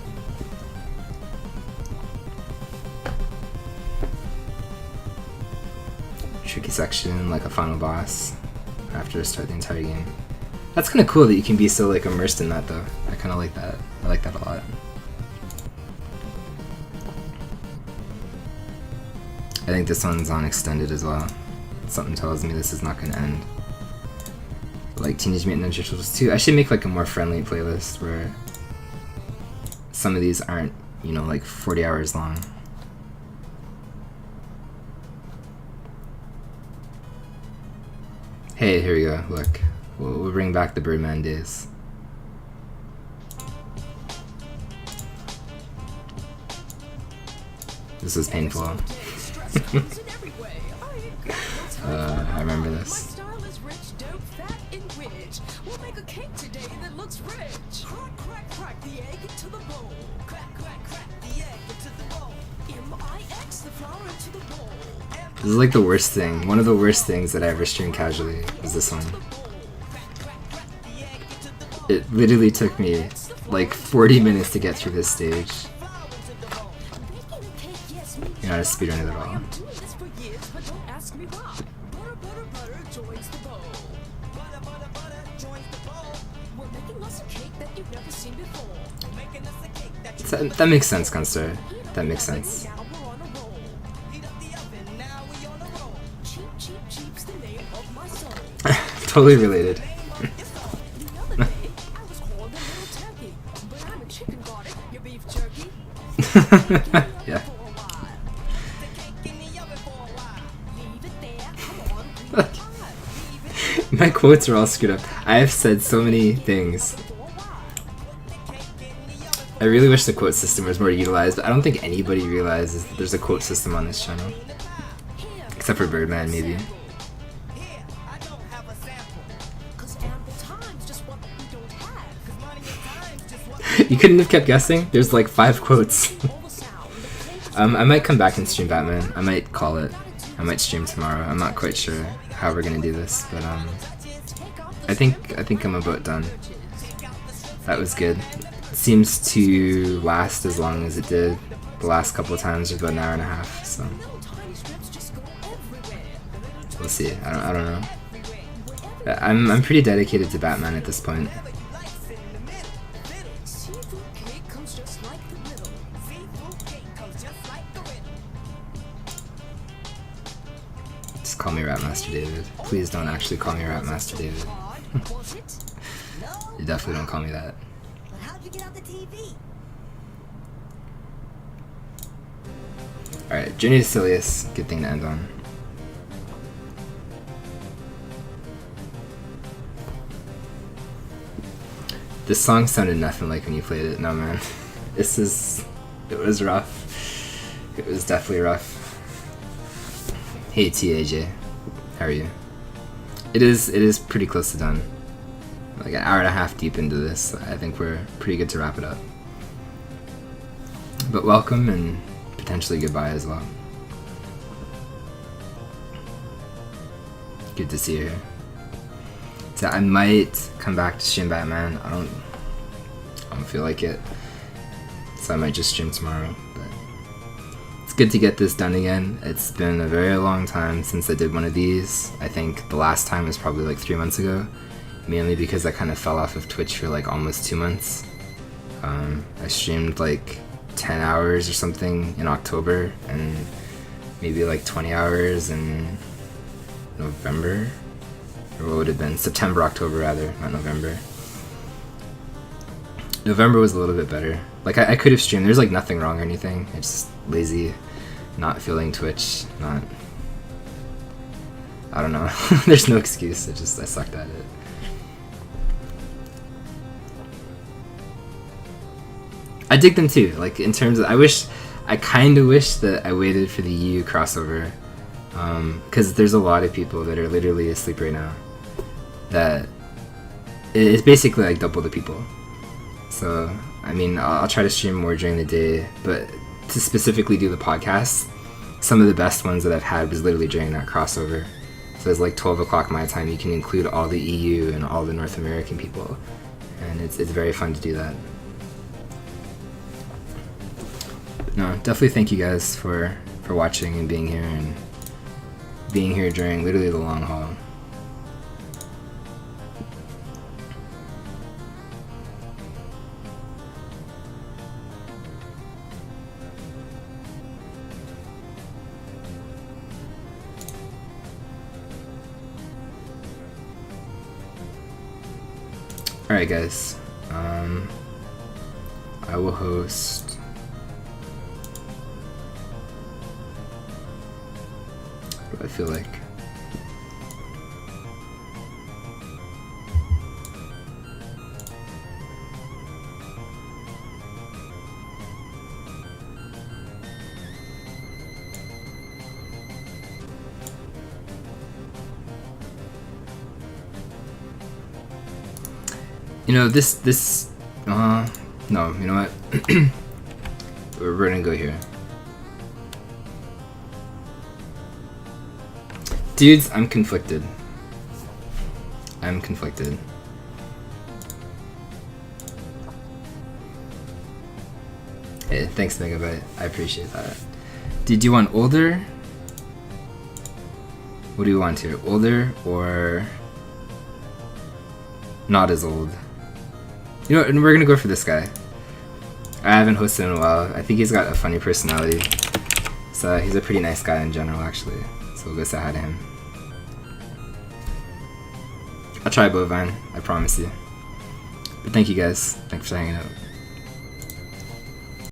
Tricky section, like a final boss, after I start the entire game. That's kind of cool that you can be so like immersed in that though. I kind of like that. I like that a lot. I think this one's on extended as well. Something tells me this is not going to end. Like Teenage Mutant Ninja Turtles 2. I should make like a more friendly playlist where some of these aren't, you know, like 40 hours long. Hey, here we go, look. We'll bring back the Birdman days. This was painful. I remember this. This is like the worst thing. One of the worst things that I ever streamed casually was this one. It literally took me like 40 minutes to get through this stage. You're not a speedrunner at all. That makes sense, Gunstar. That makes sense. Totally related. Yeah. My quotes are all screwed up. I have said so many things. I really wish the quote system was more utilized, but I don't think anybody realizes that there's a quote system on this channel. Except for Birdman, maybe. You couldn't have kept guessing? There's like 5 quotes. I might come back and stream Batman. I might call it. I might stream tomorrow. I'm not quite sure how we're gonna do this, but I think I'm about done. That was good. It seems to last as long as it did the last couple of times, about an hour and a half, so. We'll see. I don't know. I'm pretty dedicated to Batman at this point. Just call me Rapmaster David. Please don't actually call me Rapmaster David. You definitely don't call me that. Alright, Journey to Silius. Good thing to end on. This song sounded nothing like when you played it. No, man. It was rough. It was definitely rough. Hey TAJ, how are you? It is pretty close to done. Like an hour and a half deep into this. I think we're pretty good to wrap it up. But welcome and potentially goodbye as well. Good to see you here. So I might come back to stream Batman. I don't feel like it, so I might just stream tomorrow. But it's good to get this done again. It's been a very long time since I did one of these. I think the last time was probably like 3 months ago, mainly because I kind of fell off of Twitch for like almost 2 months. I streamed like 10 hours or something in October, and maybe like 20 hours in November. Or what would it have been? September, October rather, not November. November was a little bit better. Like I could have streamed. There's like nothing wrong or anything. It's just lazy, not feeling Twitch, not. I don't know. There's no excuse. I sucked at it. I dig them too. Like in terms of, I kind of wish that I waited for the EU crossover, because there's a lot of people that are literally asleep right now. That it's basically like double the people. So I mean, I'll try to stream more during the day, but to specifically do the podcast, some of the best ones that I've had was literally during that crossover. So it's like 12 o'clock my time. You can include all the EU and all the North American people, and it's very fun to do that. But no, definitely thank you guys for watching and being here during literally the long haul. Alright guys, I will host what do I feel like? You know, no, you know what? we're gonna go here. Dudes, I'm conflicted. Hey, thanks Megabyte, I appreciate that. Did you want older? What do you want here? Older or not as old? You know what, and we're gonna go for this guy. I haven't hosted in a while. I think he's got a funny personality. So he's a pretty nice guy in general, actually. So we'll go say hi to him. I'll try Bovine, I promise you. But thank you guys. Thanks for hanging out.